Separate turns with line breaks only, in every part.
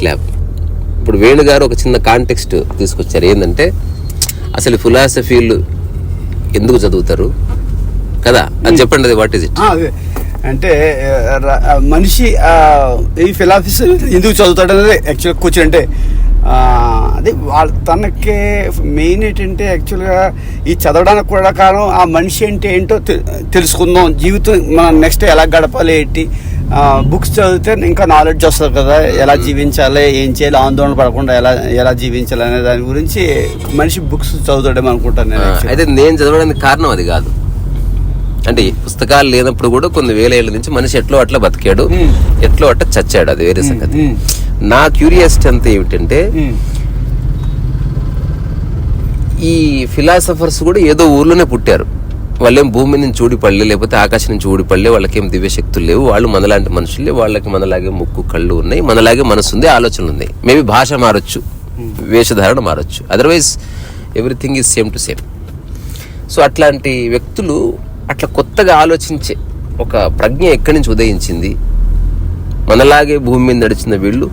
Clap. ఇప్పుడు వేణు గారు ఒక చిన్న కాంటెక్స్ట్ తీసుకొచ్చారు. ఏంటంటే అసలు ఫిలాసఫీలు ఎందుకు చదువుతారు కదా, అది చెప్పండి. అది వాట్ ఈజ్ ఇట్?
అంటే మనిషి ఈ ఫిలాసఫీ ఎందుకు చదువుతాడు అనేది యాక్చువల్గా కూర్చొని అంటే అదే తనకి మెయిన్ ఏంటంటే యాక్చువల్గా ఈ చదవడానికి కూడా కారణం ఆ మనిషి అంటే ఏంటో తెలుసుకుందాం, జీవితం మనం నెక్స్ట్ ఎలా గడపాలి ఏంటి. బుక్స్ చదివితే ఇంకా నాలెడ్జ్ వస్తుంది కదా, ఎలా జీవించాలి, ఏం చేయాలి, ఆందోళన పడకుండా ఎలా జీవించాలి అనే దాని గురించి మనిషి బుక్స్ చదువుతాడేమో అనుకుంటాను.
అయితే నేను చదవడానికి కారణం అది కాదు. అంటే పుస్తకాలు లేనప్పుడు కూడా కొన్ని వేల ఏళ్ళ నుంచి మనిషి ఎట్లో అట్లా బతికాడు, ఎట్లో అట్లా చచ్చాడు, అది వేరే సంగతి. నా క్యూరియాసిటీ అంతా ఏమిటంటే ఈ ఫిలాసఫర్స్ కూడా ఏదో ఊర్లోనే పుట్టారు. వాళ్ళేం భూమి నుంచి ఊడిపడలే, లేకపోతే ఆకాశం నుంచి ఊడిపడలే, వాళ్ళకేం దివ్య శక్తులు లేవు. వాళ్ళు మనలాంటి మనుషులే, వాళ్ళకి మనలాగే ముక్కు కళ్ళు ఉన్నాయి, మనలాగే మనసు ఉంది, ఆలోచనలు ఉన్నాయి. మేబీ భాష మారొచ్చు, వేషధారణ మారొచ్చు, otherwise everything is same to same. So అట్లాంటి వ్యక్తులు అట్లా కొత్తగా ఆలోచించే ఒక ప్రజ్ఞ ఎక్కడి నుంచి ఉదయించింది, మనలాగే భూమి మీద నడిచిన వీళ్ళు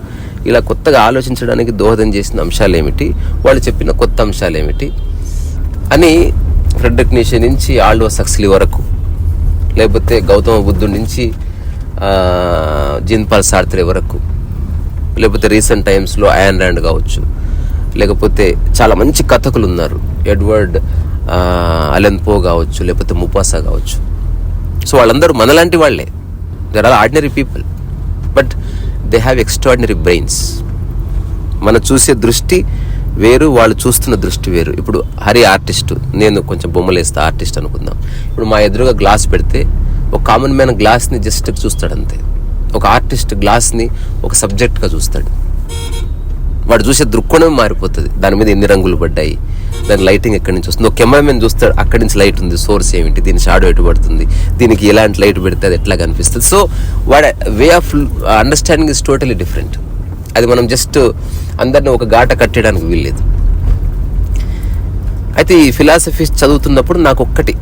ఇలా కొత్తగా ఆలోచించడానికి దోహదం చేసిన అంశాలు ఏమిటి, వాళ్ళు చెప్పిన కొత్త అంశాలు ఏమిటి అని ఫ్రెడరిక్ నీషే నుంచి ఆల్డోస్ హక్స్లీ వరకు, లేకపోతే గౌతమ బుద్ధుడి నుంచి జీన్ పాల్ సార్త్రే వరకు, లేకపోతే రీసెంట్ టైమ్స్లో అయాన్ ర్యాండ్ కావచ్చు, లేకపోతే చాలా మంచి కథకులు ఉన్నారు, ఎడ్వర్డ్ అలెన్ పో కావచ్చు, లేకపోతే ముపాసా కావచ్చు. సో వాళ్ళందరూ మనలాంటి వాళ్ళే, they are ordinary people, but they have extraordinary brains. మనం చూసే దృష్టి వేరు, వాళ్ళు చూస్తున్న దృష్టి వేరు. ఇప్పుడు హరి ఆర్టిస్ట్, నేను కొంచెం బొమ్మలు వేస్తా ఆర్టిస్ట్ అనుకుందాం. ఇప్పుడు మా ఎదురుగా గ్లాస్ పెడితే ఒక కామన్ మ్యాన్ గ్లాస్ని జస్ట్ చూస్తాడు అంతే. ఒక ఆర్టిస్ట్ గ్లాస్ని ఒక సబ్జెక్ట్గా చూస్తాడు. వాడు చూసే దృక్కోణం మారిపోతుంది. దాని మీద ఎన్ని రంగులు పడ్డాయి, దాని లైటింగ్ ఎక్కడి నుంచి వస్తుంది. ఒక కెమెరామెన్ చూస్తాడు, అక్కడి నుంచి లైట్ ఉంది, సోర్స్ ఏమిటి, దీని షాడో ఎటు పడుతుంది, దీనికి ఎలాంటి లైట్ పెడితే అది ఎట్లా కనిపిస్తుంది. సో వాడి way of understanding is totally different. అది మనం జస్ట్ అందరిని ఒక గాట కట్టడానికి వీల్లేదు. అయితే ఈ ఫిలాసఫీ చదువుతున్నప్పుడు నాకు ఒక్కటి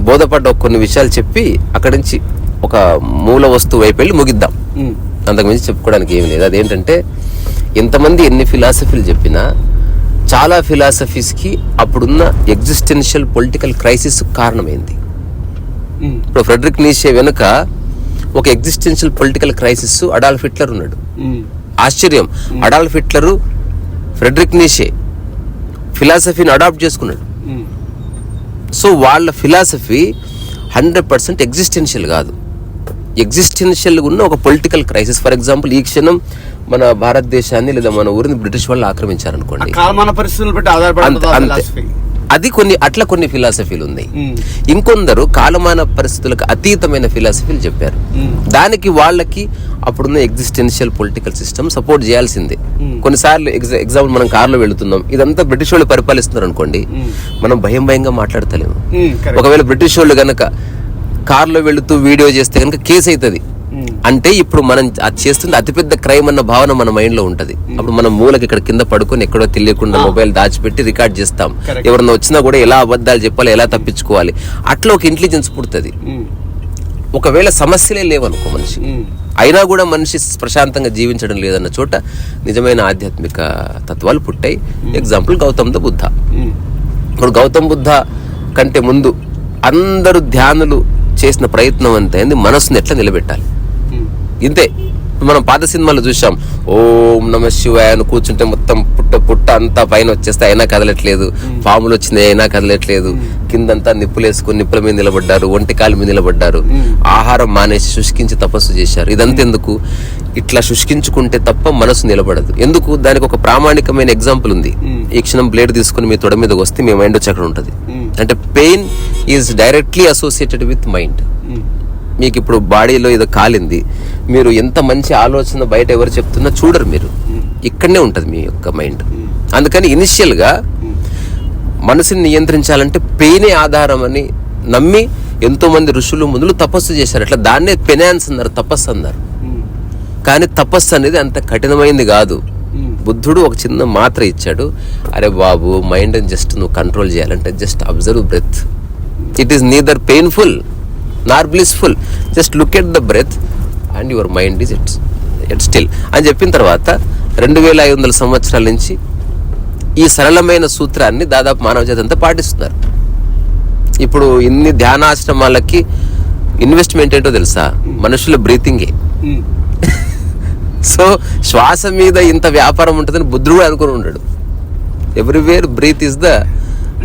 బోధపడ్డ కొన్ని విషయాలు చెప్పి అక్కడి నుంచి ఒక మూల వస్తువు వైపు వెళ్ళి ముగిద్దాం. అంతకుమించి చెప్పుకోవడానికి ఏమి లేదు. అదేంటంటే ఎంతమంది ఎన్ని ఫిలాసఫీలు చెప్పినా చాలా ఫిలాసఫీస్కి అప్పుడున్న ఎగ్జిస్టెన్షియల్ పొలిటికల్ క్రైసిస్ కారణమైంది. ఇప్పుడు ఫ్రెడరిక్ నీషే వెనుక ఒక existential political crisis Adolf Hitler ఉన్నాడు. ఆశ్చర్యం, అడాల్ఫ్ హిట్లరు ఫ్రెడరిక్ నీషే ఫిలాసఫీని అడాప్ట్ చేసుకున్నాడు. సో వాళ్ళ ఫిలాసఫీ 100% ఎగ్జిస్టెన్షియల్ కాదు, ఎగ్జిస్టెన్షియల్ ఉన్న ఒక పొలిటికల్ క్రైసిస్. ఫర్ ఎగ్జాంపుల్, ఈ క్షణం మన భారతదేశాన్ని లేదా మన ఊరిని బ్రిటిష్ వాళ్ళు ఆక్రమించారనుకోండి, అది కొన్ని ఫిలాసఫీలు ఉన్నాయి. ఇంకొందరు కాలమాన పరిస్థితులకు అతీతమైన ఫిలాసఫీలు చెప్పారు. దానికి వాళ్ళకి అప్పుడున్న ఎగ్జిస్టెన్షియల్ పొలిటికల్ సిస్టమ్ సపోర్ట్ చేయాల్సిందే. కొన్నిసార్లు ఎగ్జాంపుల్, మనం కారులో వెళుతున్నాం, ఇదంతా బ్రిటిష్ వాళ్ళు పరిపాలిస్తున్నారు అనుకోండి, మనం భయంగా మాట్లాడతలేము. ఒకవేళ బ్రిటిష్ వాళ్ళు గనక కారులో వెళుతూ వీడియో చేస్తే కనుక కేసు అవుతుంది. అంటే ఇప్పుడు మనం అది చేస్తుంది అతిపెద్ద క్రైమ్ అన్న భావన మన మైండ్ లో ఉంటది. అప్పుడు మనం మూలకి ఇక్కడ కింద పడుకొని ఎక్కడో తెలియకుండా మొబైల్ దాచిపెట్టి రికార్డ్ చేస్తాం. ఎవరన్నా వచ్చినా కూడా ఎలా అబద్ధాలు చెప్పాలి, ఎలా తప్పించుకోవాలి, అట్లా ఒక ఇంటెలిజెన్స్ పుడుతుంది. ఒకవేళ సమస్యలే లేవనుకో మనిషి, అయినా కూడా మనిషి ప్రశాంతంగా జీవించడం లేదన్న చోట నిజమైన ఆధ్యాత్మిక తత్వాలు పుట్టాయి. ఎగ్జాంపుల్ గౌతమ్ బుద్ధ. ఇప్పుడు గౌతమ్ బుద్ధ కంటే ముందు అందరూ ధ్యానులు చేసిన ప్రయత్నం అంతైంది మనసుని ఎట్లా నిలబెట్టాలి. ఇంతే. మనం పాత సినిమాలో చూసాం, ఓం నమ శివాయ అని కూర్చుంటే మొత్తం పుట్ట అంతా పైన వచ్చేస్తే అయినా కదలట్లేదు, పాములు వచ్చినాయి అయినా కదలట్లేదు, కిందంతా నిప్పులేసుకుని నిప్పుల మీద నిలబడ్డారు, ఒంటికాల మీద నిలబడ్డారు, ఆహారం మానేసి శుష్కించి తపస్సు చేశారు. ఇదంతా ఎందుకు? ఇట్లా శుష్కించుకుంటే తప్ప మనసు నిలబడదు. ఎందుకు? దానికి ఒక ప్రామాణికమైన ఎగ్జాంపుల్ ఉంది. ఈ క్షణం బ్లేడ్ తీసుకుని మీ తొడ మీదకి వస్తే మీ మైండ్ వచ్చి అక్కడ ఉంటుంది. అంటే pain is directly associated with mind. మీకు ఇప్పుడు బాడీలో ఏదో కాలింది, మీరు ఎంత మంచి ఆలోచన బయట ఎవరు చెప్తున్నా చూడరు, మీరు ఇక్కడనే ఉంటుంది మీ యొక్క మైండ్. అందుకని ఇనిషియల్గా మనసుని నియంత్రించాలంటే పెయినే ఆధారం అని నమ్మి ఎంతో మంది ఋషులు ముందులు తపస్సు చేశారు. అట్లా దాన్నే పెనాన్స్ అన్నారు, తపస్సు అన్నారు. కానీ తపస్సు అనేది అంత కఠినమైంది కాదు. బుద్ధుడు ఒక చిన్న మాత్ర ఇచ్చాడు, అరే బాబు మైండ్ జస్ట్ నువ్వు కంట్రోల్ చేయాలంటే just observe breath. It is neither painful nor blissful, just look at the breath and your mind is its still అని చెప్పిన తర్వాత 2500 సంవత్సరాల నుంచి ఈ సరళమైన సూత్రాన్ని దాదాపు మానవ జాతి అంతా పాటిస్తున్నారు. ఇప్పుడు ఇన్ని ధ్యానాశ్రమాలకి ఇన్వెస్ట్మెంట్ ఏంటో తెలుసా? మనుషుల బ్రీతింగే. సో శ్వాస మీద ఇంత వ్యాపారం ఉంటుందని బుద్ధుడు అనుకుని ఉంటాడు. Everywhere breath is the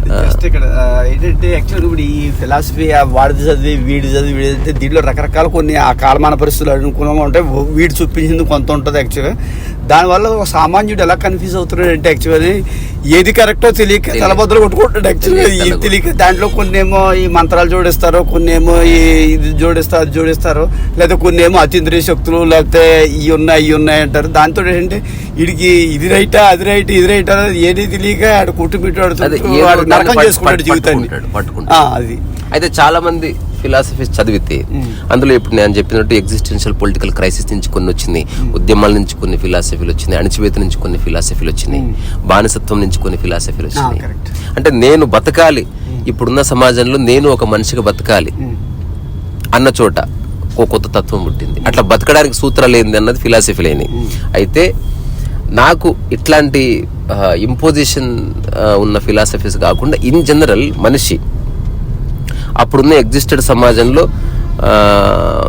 just ఇక్కడ ఏంటంటే యాక్చువల్గా ఇప్పుడు ఈ ఫిలాసఫీ వాడిది చదివి వీడి అంటే దీంట్లో రకరకాల కొన్ని ఆ కాలమాన పరిస్థితులు అనుకూలంగా ఉంటాయి. వీడు చూపించింది కొంత ఉంటుంది యాక్చువల్గా. దానివల్ల ఒక సామాన్యుడు ఎలా కన్ఫ్యూజ్ అవుతున్నాడు అంటే యాక్చువల్లీ ఏది కరెక్టో తెలియక తలబద్దలు కొట్టుకుంటాడు యాక్చువల్గా. ఇది తెలియక దాంట్లో కొన్ని ఏమో ఈ మంత్రాలు జోడిస్తారు, కొన్ని ఏమో ఇది జోడిస్తారు, అది జోడిస్తారు, లేదా కొన్ని ఏమో అతీంద్రియ శక్తులు, లేకపోతే ఇవి ఉన్నాయి అంటారు. దాంతో ఏంటంటే వీడికి ఇది రైటా అది రైట్ ఇది రైటా ఏది తెలియక ఆడు కుట్టుమిట్టాడు నరకం చేసుకుంటాడు జీవితాన్ని. అది
అయితే చాలా మంది ఫిలాసఫీస్ చదివితే అందులో ఇప్పుడు నేను చెప్పినట్టు ఎగ్జిస్టెన్షియల్ పొలిటికల్ క్రైసిస్ నుంచి కొన్ని వచ్చినాయి, ఉద్యమాల నుంచి కొన్ని ఫిలాసఫీలు వచ్చినాయి, అణచివేత నుంచి కొన్ని ఫిలాసఫీలు వచ్చినాయి, బానిసత్వం నుంచి కొన్ని ఫిలాసఫీలు వచ్చినాయి. అంటే నేను బతకాలి, ఇప్పుడున్న సమాజంలో నేను ఒక మనిషిగా బతకాలి అన్న చోట ఒక కొత్త తత్వం పుట్టింది. అట్లా బతకడానికి సూత్రాలు ఏంది అన్నది ఫిలాసఫీ లేని. అయితే నాకు ఇట్లాంటి ఇంపోజిషన్ ఉన్న ఫిలాసఫీస్ కాకుండా ఇన్ జనరల్ మనిషి అప్పుడున్న ఎగ్జిస్టెడ్ సమాజంలో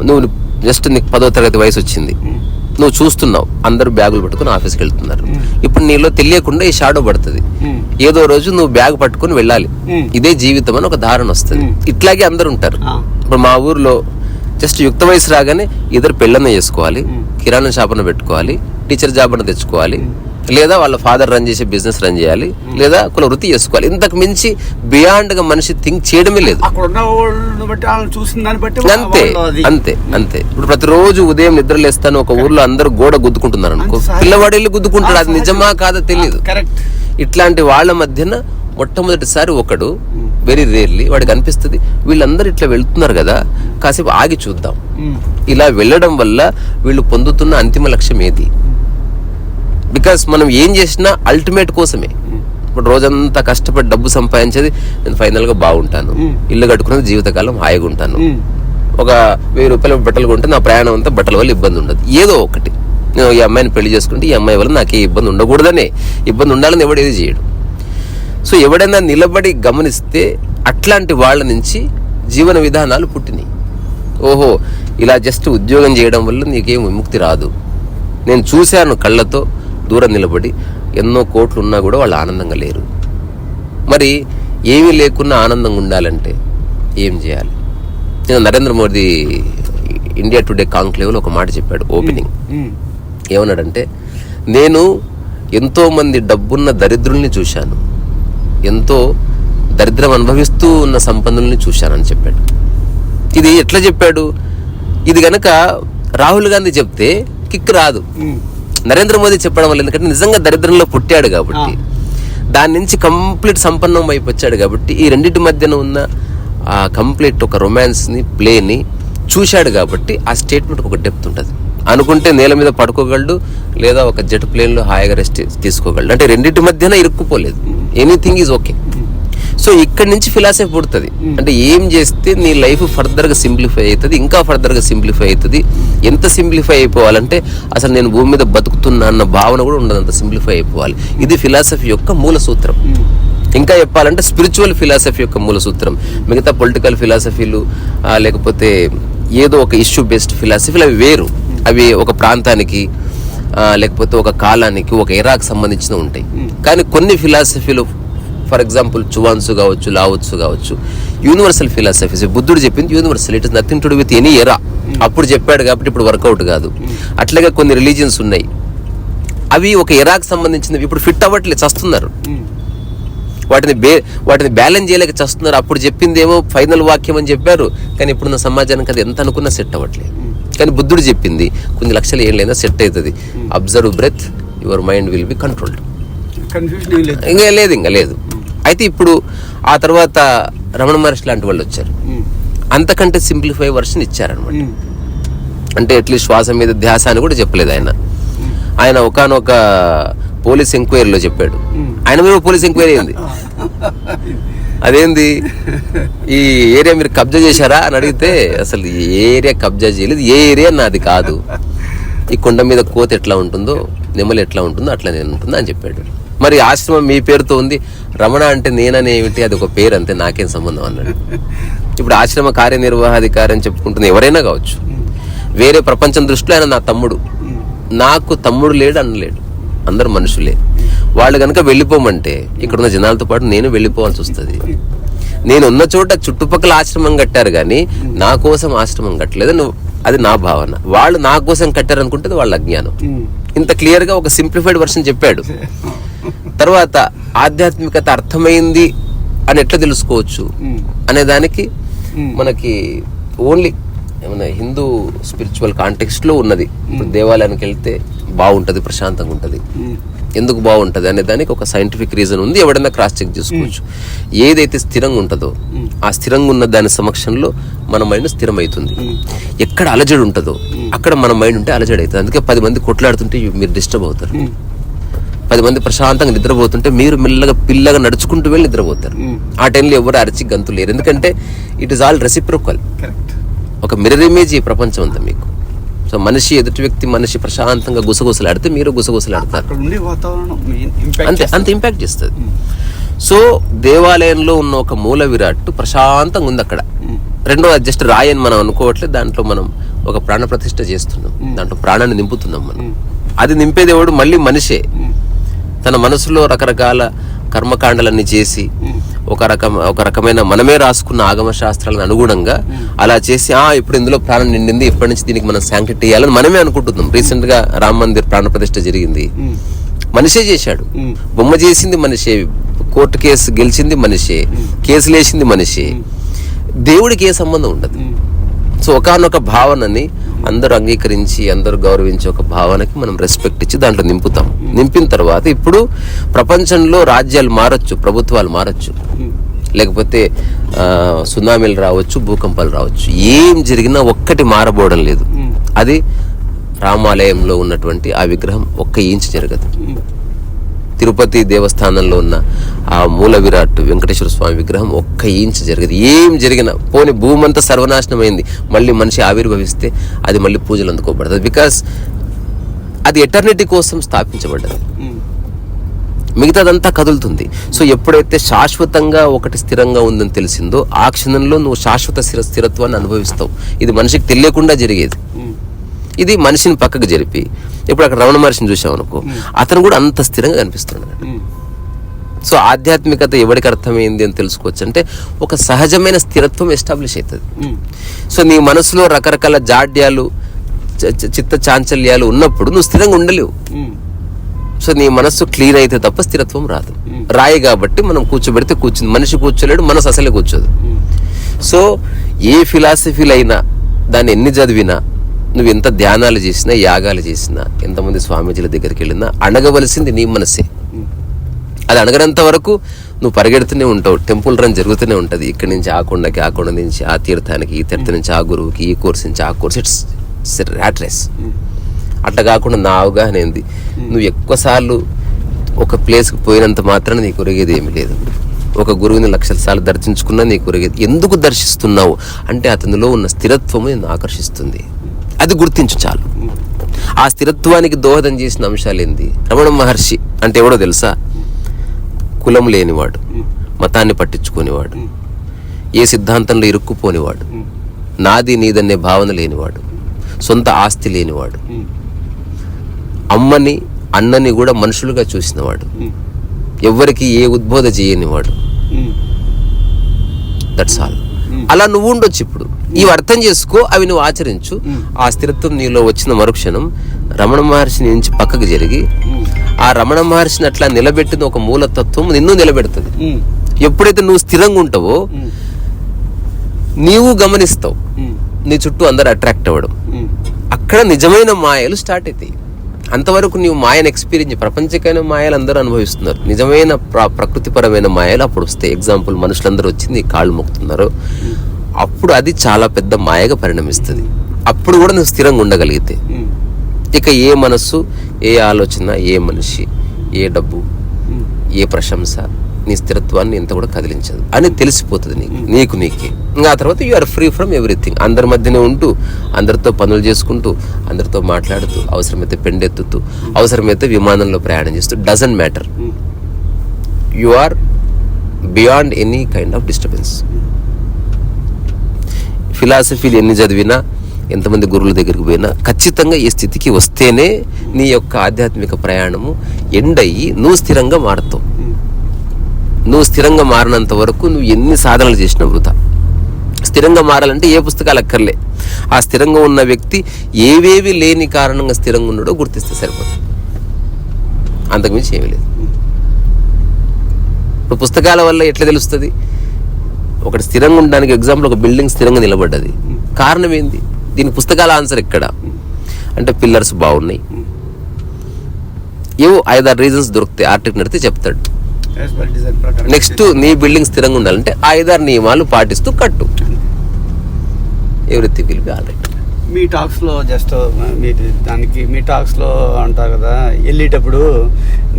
నువ్వు జస్ట్ నీకు 10వ తరగతి వయసు వచ్చింది, నువ్వు చూస్తున్నావు అందరూ బ్యాగులు పట్టుకుని ఆఫీస్కి వెళ్తున్నారు. ఇప్పుడు నీలో తెలియకుండా ఈ షాడో పడుతుంది, ఏదో రోజు నువ్వు బ్యాగ్ పట్టుకుని వెళ్ళాలి, ఇదే జీవితం అని ఒక ధారణ వస్తుంది. ఇట్లాగే అందరు ఉంటారు. ఇప్పుడు మా ఊర్లో జస్ట్ యుక్త వయసు రాగానే ఇద్దరు పెళ్ళన్న చేసుకోవాలి, కిరాణా షాప్ పెట్టుకోవాలి, టీచర్ జాబ్ అన్న తెచ్చుకోవాలి, లేదా వాళ్ళ ఫాదర్ రన్ చేసే బిజినెస్ రన్ చేయాలి, లేదా కుల వృత్తి చేసుకోవాలి. ఇంతకు మించి బియాండ్ గా మనిషి థింక్ చేయడమే లేదు. అంతే అంతే అంతే. ఇప్పుడు ప్రతిరోజు ఉదయం నిద్ర లేస్తాను ఒక ఊర్లో అందరూ గోడ గుద్దుకుంటున్నారు అనుకో, పిల్లవాడు వెళ్ళి గుద్దుకుంటాడు, అది నిజమా కాదా తెలియదు. ఇట్లాంటి వాళ్ళ మధ్యన మొట్టమొదటిసారి ఒకడు వెరీ రేర్లీ వాడికి అనిపిస్తుంది వీళ్ళందరూ ఇట్లా వెళ్తున్నారు కదా, కాసేపు ఆగి చూద్దాం. ఇలా వెళ్ళడం వల్ల వీళ్ళు పొందుతున్న అంతిమ లక్ష్యం ఏది? బికాస్ మనం ఏం చేసినా అల్టిమేట్ కోసమే. ఇప్పుడు రోజంతా కష్టపడి డబ్బు సంపాదించేది నేను ఫైనల్ గా బాగుంటాను, ఇల్లు కట్టుకున్నది జీవితకాలం హాయిగా ఉంటాను, ఒక 1000 రూపాయల బట్టలు కొంటే నా ప్రయాణం అంతా బట్టల వల్ల ఇబ్బంది ఉండదు, ఏదో ఒకటి నేను ఈ అమ్మాయిని పెళ్లి చేసుకుంటే ఈ అమ్మాయి వల్ల నాకే ఇబ్బంది ఉండకూడదనే, ఇబ్బంది ఉండాలని ఎవడేది చేయడు. సో ఎవడైనా నిలబడి గమనిస్తే అట్లాంటి వాళ్ళ నుంచి జీవన విధానాలు పుట్టినాయి. ఓహో ఇలా జస్ట్ ఉద్యోగం చేయడం వల్ల నీకేం విముక్తి రాదు. నేను చూశాను కళ్ళతో దూరం నిలబడి, ఎన్నో కోట్లు ఉన్నా కూడా వాళ్ళు ఆనందంగా లేరు. మరి ఏమీ లేకున్నా ఆనందంగా ఉండాలంటే ఏం చేయాలి? నేను నరేంద్ర మోదీ ఇండియా టుడే కాంక్లేవ్లో ఒక మాట చెప్పాడు ఓపెనింగ్. ఏమన్నాడంటే, నేను ఎంతో మంది డబ్బున్న దరిద్రుల్ని చూశాను, ఎంతో దరిద్రం అనుభవిస్తూ ఉన్న సంపన్నుల్ని చూశానని చెప్పాడు. ఇది ఎట్లా చెప్పాడు? ఇది గనక రాహుల్ గాంధీ చెప్తే కిక్ రాదు, నరేంద్ర మోదీ చెప్పడం వల్ల. ఎందుకంటే నిజంగా దరిద్రంలో పుట్టాడు కాబట్టి, దాని నుంచి కంప్లీట్ సంపన్నం వైపు వచ్చాడు కాబట్టి, ఈ రెండింటి మధ్యన ఉన్న ఆ కంప్లీట్ ఒక రొమాన్స్ ని ప్లేని చూశాడు కాబట్టి ఆ స్టేట్మెంట్ ఒక డెప్త్ ఉంటుంది. అనుకుంటే నేల మీద పడుకోగలడు, లేదా ఒక జెట్ ప్లేన్ లో హాయిగా రెస్ట్ తీసుకోగలడు. అంటే రెండింటి మధ్యన ఇరుక్కుపోలేదు, ఎనీథింగ్ ఈజ్ ఓకే. సో ఇక్కడి నుంచి ఫిలాసఫీ పుడుతుంది. అంటే ఏం చేస్తే నీ లైఫ్ ఫర్దర్ గా సింప్లిఫై అవుతుంది, ఇంకా ఫర్దర్ గా సింప్లిఫై అవుతుంది. ఎంత సింప్లిఫై అయిపోవాలంటే అసలు నేను భూమి మీద బతుకుతున్నా అన్న భావన కూడా ఉండదు, అంత సింప్లిఫై అయిపోవాలి. ఇది ఫిలాసఫీ యొక్క మూల సూత్రం. ఇంకా చెప్పాలంటే స్పిరిచువల్ ఫిలాసఫీ యొక్క మూల సూత్రం. మిగతా పొలిటికల్ ఫిలాసఫీలు లేకపోతే ఏదో ఒక ఇష్యూ బేస్డ్ ఫిలాసఫీలు అవి వేరు. అవి ఒక ప్రాంతానికి లేకపోతే ఒక కాలానికి ఒక ఎరాకి సంబంధించిన ఉంటాయి. కానీ కొన్ని ఫిలాసఫీలు, ఫర్ ఎగ్జాంపుల్ చువాన్సు కావచ్చు, లావోత్సు కావచ్చు, యూనివర్సల్ ఫిలాసఫీస్. బుద్ధుడు చెప్పింది universal, it is nothing to do with any ఎరా. అప్పుడు చెప్పాడు కాబట్టి ఇప్పుడు వర్కౌట్ కాదు. అట్లాగే కొన్ని రిలీజియన్స్ ఉన్నాయి, అవి ఒక ఎరాకి సంబంధించినవి, ఇప్పుడు ఫిట్ అవ్వట్లేదు, చస్తున్నారు. వాటిని బ్యాలెన్స్ చేయలేక చస్తున్నారు. అప్పుడు చెప్పిందేమో ఫైనల్ వాక్యం అని చెప్పారు, కానీ ఇప్పుడున్న సమాజానికి అది ఎంత అనుకున్నా సెట్ అవ్వట్లేదు. కానీ బుద్ధుడు చెప్పింది కొన్ని లక్షలు ఏం లేదా సెట్ అవుతుంది. Observe breath, your mind will be controlled. ఇంకా లేదు. అయితే ఇప్పుడు ఆ తర్వాత రమణ మహర్షి లాంటి వాళ్ళు వచ్చారు, అంతకంటే సింప్లిఫై వర్షన్ ఇచ్చారనమాట. అంటే అట్లీస్ట్ శ్వాస మీద ధ్యాస అని కూడా చెప్పలేదు ఆయన ఒకానొక పోలీస్ ఎంక్వైరీలో చెప్పాడు. ఆయన మీద పోలీస్ ఎంక్వైరీ అయింది. అదేంది ఈ ఏరియా మీరు కబ్జా చేశారా అని అడిగితే అసలు ఏ ఏరియా కబ్జా చేయలేదు, ఏ ఏరియా నాది కాదు, ఈ కొండ మీద కోత ఎట్లా ఉంటుందో నెమలి ఎట్లా ఉంటుందో అట్లనే ఉంటుందో అని చెప్పాడు. మరి ఆశ్రమం మీ పేరుతో ఉంది, రమణ అంటే నేననే ఏమిటి, అది ఒక పేరు అంతే, నాకేం సంబంధం అన్నాడు. ఇప్పుడు ఆశ్రమ కార్యనిర్వాహాధికారి అని చెప్పుకుంటుంది ఎవరైనా కావచ్చు, వేరే ప్రపంచం దృష్టిలో ఆయన నా తమ్ముడు, నాకు తమ్ముడు లేడు అన్నలేడు, అందరు మనుషులే. వాళ్ళు కనుక వెళ్ళిపోమంటే ఇక్కడున్న జనాలతో పాటు నేను వెళ్ళిపోవాల్సి వస్తుంది. నేను ఉన్న చోట చుట్టుపక్కల ఆశ్రమం కట్టారు కానీ నా కోసం ఆశ్రమం కట్టలేదు, అది నా భావన. వాళ్ళు నా కోసం కట్టారు అనుకుంటే వాళ్ళ అజ్ఞానం. ఇంత క్లియర్ గా ఒక సింప్లిఫైడ్ వర్షన్ చెప్పాడు. తర్వాత ఆధ్యాత్మికత అర్థమైంది అని ఎట్లా తెలుసుకోవచ్చు అనే దానికి మనకి ఓన్లీ ఏమన్నా హిందూ స్పిరిచువల్ కాంటెక్స్ట్ లో ఉన్నది. ఇప్పుడు దేవాలయానికి వెళ్తే బాగుంటది, ప్రశాంతంగా ఉంటది. ఎందుకు బాగుంటది అనే దానికి ఒక సైంటిఫిక్ రీజన్ ఉంది, ఎవడన్నా క్రాస్ చెక్ చేసుకోవచ్చు. ఏదైతే స్థిరంగా ఉంటుందో ఆ స్థిరంగా ఉన్న దాని సమక్షంలో మన మైండ్ స్థిరమవుతుంది. ఎక్కడ అలజడి ఉంటుందో అక్కడ మన మైండ్ ఉంటే అలజడి అవుతుంది. అందుకే 10 మంది కొట్లాడుతుంటే మీరు డిస్టర్బ్ అవుతారు. 10 మంది ప్రశాంతంగా నిద్రపోతుంటే మీరు మెల్లగా పిల్లగా నడుచుకుంటూ వెళ్ళి నిద్రపోతారు. ఆ టైంలో ఎవరు అరిచి గంతు లేరు, ఎందుకంటే ఇట్ ఈస్ ఆల్ రెసిప్రోకల్. ఒక మిర్రర్ ఇమేజ్ ఈ ప్రపంచం అంతా మీకు. సో మనిషి ఎదుటి వ్యక్తి మనిషి ప్రశాంతంగా గుసగుసలాడితే మీరు గుసగుసలాడతారు, అంత ఇంపాక్ట్ చేస్తుంది. సో దేవాలయంలో ఉన్న ఒక మూల విరాట్ ప్రశాంతంగా ఉంది అక్కడ. రెండో జస్ట్ రాయి అని మనం అనుకోవట్లేదు, దాంట్లో మనం ఒక ప్రాణ ప్రతిష్ఠ చేస్తున్నాం, దాంట్లో ప్రాణాన్ని నింపుతున్నాం మనం. అది నింపేది ఎవడు? మళ్ళీ మనిషే. తన మనసులో రకరకాల కర్మకాండలన్నీ చేసి ఒక రకమైన మనమే రాసుకున్న ఆగమ శాస్త్రాలను అనుగుణంగా అలా చేసి ఇప్పుడు ఇందులో ప్రాణం నిండింది, ఇప్పటి నుంచి దీనికి మనం శాంక్టిటీ ఇవ్వాలని మనమే అనుకుంటున్నాం. రీసెంట్ గా రామ మందిర్ ప్రాణ ప్రతిష్ఠ జరిగింది, మనిషే చేశాడు. బొమ్మ చేసింది మనిషే, కోర్టు కేసు గెలిచింది మనిషే, కేసులు వేసింది మనిషే. దేవుడికి ఏ సంబంధం ఉండదు. సో ఒకానొక భావనని అందరూ అంగీకరించి అందరూ గౌరవించే ఒక భావనకి మనం రెస్పెక్ట్ ఇచ్చి దాంట్లో నింపుతాం. నింపిన తర్వాత ఇప్పుడు ప్రపంచంలో రాజ్యాలు మారచ్చు, ప్రభుత్వాలు మారచ్చు, లేకపోతే సునామీలు రావచ్చు, భూకంపాలు రావచ్చు, ఏం జరిగినా ఒక్కటి మారబోవడం లేదు. అది రామాలయంలో ఉన్నటువంటి ఆ విగ్రహం 1 ఇంచు జరగదు. తిరుపతి దేవస్థానంలో ఉన్న ఆ మూల విరాట్ వెంకటేశ్వర స్వామి విగ్రహం 1 ఇంచు జరగదు. ఏం జరిగినా పోనీ భూమంతా సర్వనాశనమైంది, మళ్ళీ మనిషి ఆవిర్భవిస్తే అది మళ్ళీ పూజలు అందుకోబడుతుంది. బికాస్ అది ఎటర్నిటీ కోసం స్థాపించబడ్డది, మిగతాదంతా కదులుతుంది. సో ఎప్పుడైతే శాశ్వతంగా ఒకటి స్థిరంగా ఉందని తెలిసిందో ఆ క్షణంలో నువ్వు శాశ్వత స్థిరత్వాన్ని అనుభవిస్తావు. ఇది మనిషికి తెలియకుండా జరిగేది. ఇది మనిషిని పక్కకు జరిపి ఇప్పుడు అక్కడ రమణ మహర్షిని చూసామనుకో, అతను కూడా అంత స్థిరంగా కనిపిస్తున్నాడు. సో ఆధ్యాత్మికత ఎవరికి అర్థమైంది అని తెలుసుకోవచ్చు అంటే ఒక సహజమైన స్థిరత్వం ఎస్టాబ్లిష్ అవుతుంది. సో నీ మనసులో రకరకాల జాడ్యాలు చిత్త చాంచల్యాలు ఉన్నప్పుడు నువ్వు స్థిరంగా ఉండలేవు. సో నీ మనస్సు క్లీన్ అయితే తప్ప స్థిరత్వం రాదు. రాయి కాబట్టి మనం కూర్చోబెడితే కూర్చుంది, మనిషి కూర్చోలేడు, మనసు అసలే కూర్చోదు. సో ఏ ఫిలాసఫీలు అయినా దాన్ని ఎన్ని చదివినా నువ్వు ఎంత ధ్యానాలు చేసినా యాగాలు చేసినా ఎంతమంది స్వామీజీల దగ్గరికి వెళ్ళినా అణగవలసింది నీ మనసే. అది అణగనంత వరకు నువ్వు పరిగెడుతూనే ఉంటావు, టెంపుల్ రన్ జరుగుతూనే ఉంటుంది. ఇక్కడి నుంచి ఆ కొండకి, ఆ కొండ నుంచి ఆ తీర్థానికి, ఈ తీర్థం నుంచి ఆ గురువుకి, ఈ కోర్స్ నుంచి ఆ కోర్స్. It's rat race. అట్లా కాకుండా నా అవగాహన ఏంది, నువ్వు ఎక్కువసార్లు ఒక ప్లేస్కి పోయినంత మాత్రాన నీకు ఒరిగేది ఏమి లేదు. ఒక గురువుని 1,00,000 సార్లు దర్శించుకున్నా నీకు ఒరిగేది. ఎందుకు దర్శిస్తున్నావు అంటే అతనిలో ఉన్న స్థిరత్వము నిన్ను ఆకర్షిస్తుంది. అది గుర్తించు చాలు. ఆ స్థిరత్వానికి దోహదం చేసిన అంశాలు ఏంది? రమణ మహర్షి అంటే ఎవడో తెలుసా? కులం లేనివాడు, మతాన్ని పట్టించుకునేవాడు, ఏ సిద్ధాంతంలో ఇరుక్కుపోనివాడు, నాది నీదనే భావన లేనివాడు, సొంత ఆస్తి లేనివాడు, అమ్మని అన్నని కూడా మనుషులుగా చూసినవాడు, ఎవ్వరికి ఏ ఉద్బోధ చేయనివాడు. That's all. అలా నువ్వు ఉండొచ్చు. ఇప్పుడు ఇవి అర్థం చేసుకో, అవి నువ్వు ఆచరించు. ఆ స్థిరత్వం నీలో వచ్చిన మరుక్షణం రమణ మహర్షిని నుంచి పక్కకు జరిగి ఆ రమణ మహర్షిని అట్లా నిలబెట్టిన ఒక మూలతత్వం నిన్ను నిలబెడుతుంది. ఎప్పుడైతే నువ్వు స్థిరంగా ఉంటావో నీవు గమనిస్తావు, నీ చుట్టూ అందరు అట్రాక్ట్ అవ్వడం, అక్కడ నిజమైన మాయలు స్టార్ట్ అవుతాయి. అంతవరకు నీవు మాయను ఎక్స్పీరియన్స్, ప్రపంచకమైన మాయలు అందరూ అనుభవిస్తున్నారు, నిజమైన ప్రకృతిపరమైన మాయలు అప్పుడు వస్తాయి. ఎగ్జాంపుల్, మనుషులందరూ వచ్చి నీ కాళ్ళు మొక్కుతున్నారు, అప్పుడు అది చాలా పెద్ద మాయగా పరిణమిస్తుంది. అప్పుడు కూడా నువ్వు స్థిరంగా ఉండగలిగితే ఇక ఏ మనస్సు, ఏ ఆలోచన, ఏ మనిషి, ఏ డబ్బు, ఏ ప్రశంస, నీ స్థిరత్వాన్ని ఎంత కూడా కదిలించదు అని తెలిసిపోతుంది నీకే. ఇంకా ఆ తర్వాత you are free from everything. అందరి మధ్యనే ఉంటూ, అందరితో పనులు చేసుకుంటూ, అందరితో మాట్లాడుతూ, అవసరమైతే పెండెత్తుతూ, అవసరమైతే విమానంలో ప్రయాణం చేస్తూ, doesn't matter. You are beyond any kind of disturbance. ఫిలాసఫీలు ఎన్ని చదివినా, ఎంతమంది గురువుల దగ్గరికి పోయినా ఖచ్చితంగా ఈ స్థితికి వస్తేనే నీ యొక్క ఆధ్యాత్మిక ప్రయాణము ఎండ్ అయ్యి నువ్వు స్థిరంగా మారుతావు. నువ్వు స్థిరంగా మారినంత వరకు నువ్వు ఎన్ని సాధనలు చేసినా వృధా. స్థిరంగా మారాలంటే ఏ పుస్తకాలు అక్కర్లే. ఆ స్థిరంగా ఉన్న వ్యక్తి ఏవేవి లేని కారణంగా స్థిరంగా ఉన్నాడో గుర్తిస్తే సరిపోతుంది. అంతకుమించి ఏమీ లేదు. ఇప్పుడు పుస్తకాల వల్ల ఎట్లా తెలుస్తుంది? ఒకటి స్థిరంగా ఉండడానికి ఎగ్జాంపుల్, ఒక బిల్డింగ్ స్థిరంగా నిలబడ్డది. కారణం ఏంది? దీనికి పుస్తకాల ఆన్సర్ ఎక్కడ అంటే పిల్లర్స్ బాగున్నాయి, ఏవో 5-6 రీజన్స్ దొరుకుతాయి. ఆర్టిక్ నడితే చెప్తాడు. నెక్స్ట్ నీ బిల్డింగ్ స్థిరంగా ఉండాలంటే 5-6 నియమాలు పాటిస్తూ కట్టు. Everything will be all right.
మీ టాక్స్లో జస్ట్ మీ టాక్స్లో అంటారు కదా, వెళ్ళేటప్పుడు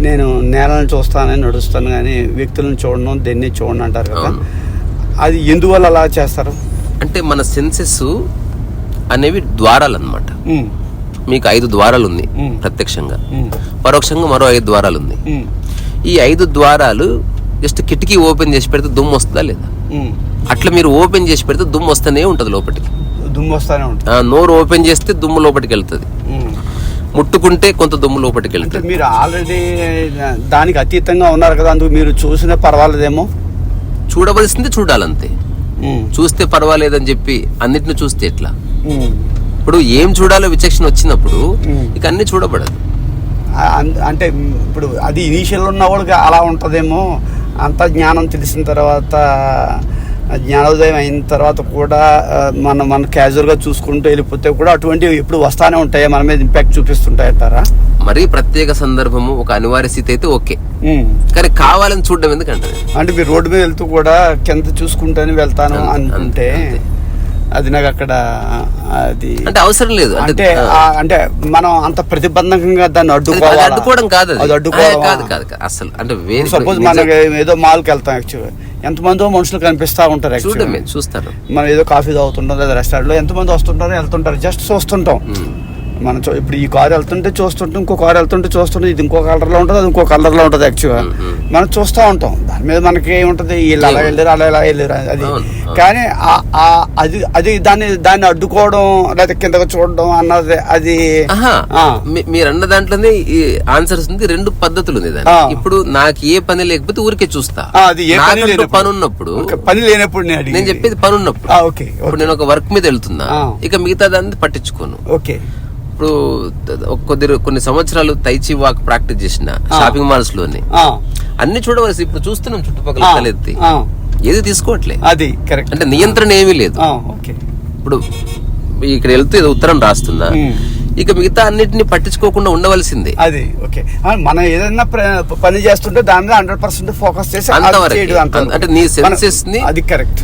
నేను నేలను చూస్తానని నడుస్తాను కానీ వ్యక్తులను చూడను, దేన్ని చూడను అంటారు కదా. అది ఎందువల్ల అలా చేస్తారు? అంటే
మన సెన్సెస్ అనేవి ద్వారాలు అన్నమాట. మీకు 5 ద్వారాలు ఉంది ప్రత్యక్షంగా, పరోక్షంగా మరో 5 ద్వారాలు ఉంది. ఈ 5 ద్వారాలు జస్ట్ కిటికీ ఓపెన్ చేసి పెడితే దుమ్ము వస్తుందా లేదా? అట్లా మీరు ఓపెన్ చేసి పెడితే దుమ్ము వస్తూనే ఉంటుంది లోపలికి.
దుమ్ము వస్తానే ఉంటుంది.
నోరు ఓపెన్ చేస్తే దుమ్ము లోపలికి వెళ్తుంది, ముట్టుకుంటే కొంత దుమ్ము లోపలికి వెళ్తుంది.
మీరు ఆల్రెడీ దానికి అతీతంగా ఉన్నారు కదా, అందుకు మీరు చూసినా పర్వాలేదేమో.
చూడవలసింది చూడాలంతే. చూస్తే పర్వాలేదని చెప్పి అన్నిటిని చూస్తే ఎట్లా? ఇప్పుడు ఏం చూడాలో విచక్షణ వచ్చినప్పుడు ఇక అన్ని చూడబడదు.
అంటే ఇప్పుడు అది ఇనీషియల్ ఉన్న వాళ్ళకి అలా ఉంటుందేమో. అంత జ్ఞానం తెలిసిన తర్వాత, జ్ఞానోదయం అయిన తర్వాత కూడా మనం క్యాజువల్గా చూసుకుంటూ వెళ్ళిపోతే కూడా అటువంటివి ఎప్పుడు వస్తానే ఉంటాయి, మన మీద ఇంపాక్ట్ చూపిస్తుంటాయి అంటారా?
మరీ ప్రత్యేక సందర్భము, ఒక అనివార్య స్థితి అయితే ఓకే, కానీ కావాలని చూడడం ఎందుకంటే,
అంటే మీరు రోడ్డు మీద వెళ్తూ కూడా కింద చూసుకుంటూనే వెళ్తాను అనుకుంటే అది నాకు అక్కడ అది
అంటే అవసరం లేదు.
అంటే మనం అంత ప్రతిబంధకంగా దాన్ని
అడ్డుకోవడం కాదు,
అది అడ్డుకోవడం
కాదు అసలు. అంటే
సపోజ్ మనకి ఏదో మాల్కి వెళ్తాం, యాక్చువల్గా ఎంతమందో మనుషులు కనిపిస్తూ ఉంటారు,
చూస్తారు.
మనం ఏదో కాఫీ తాగుతుంటాం లేదా రెస్టారెంట్ లో ఎంతమంది వస్తుంటారో వెళ్తుంటారు, జస్ట్ చూస్తుంటాం. మనం ఇప్పుడు ఈ కారు వెళ్తుంటే చూస్తుంటాం, ఇంకో కారు వెళ్తుంటే చూస్తుంటాం, ఇది ఇంకో కలర్ లో ఉంటుంది, అది ఇంకో కలర్ లో ఉంటుంది. యాక్చువల్గా మనం చూస్తూ ఉంటాం, దాని మీద మనకి ఏముంటది, వీళ్ళు అలా వెళ్ళారు, అలా ఎలా వెళ్ళారు అది. కానీ అది దాన్ని అడ్డుకోవడం లేదా కిందకు చూడడం అన్నది అది
మీరు అన్న దాంట్లోనే ఆన్సర్స్ ఉంది. 2 పద్ధతులు ఉంది దాన్ని. ఇప్పుడు నాకు ఏ పని లేకపోతే ఊరికే చూస్తా, పని ఉన్నప్పుడు,
పని లేనప్పుడు
నేను చెప్పేది పని ఉన్నప్పుడు. ఇప్పుడు నేను ఒక వర్క్ మీద వెళ్తున్నా, ఇక మిగతా దాన్ని పట్టించుకోను.
ఓకే.
ఇప్పుడు కొన్ని సంవత్సరాలు తైచి వాక్ ప్రాక్టీస్ చేసిన షాపింగ్ మాల్స్ లోని అన్ని చూడవలసి ఇప్పుడు చూస్తున్నాం, చుట్టుపక్కల తలెత్తి ఏది తీసుకోవట్లే.
అది కరెక్ట్.
అంటే నియంత్రణ ఏమీ లేదు. ఇప్పుడు ఇక్కడ వెళ్తూ ఏదో ఉత్తరం రాస్తున్నా, ఇక మిగతా అన్నిటిని పట్టించుకోకుండా ఉండవలసిందే.
అది ఓకే. మనం ఏదైనా పని చేస్తుంటే దాని మీద 100% ఫోకస్ చేసి
అంటే నీ సెన్సెస్ ని
అది కరెక్ట్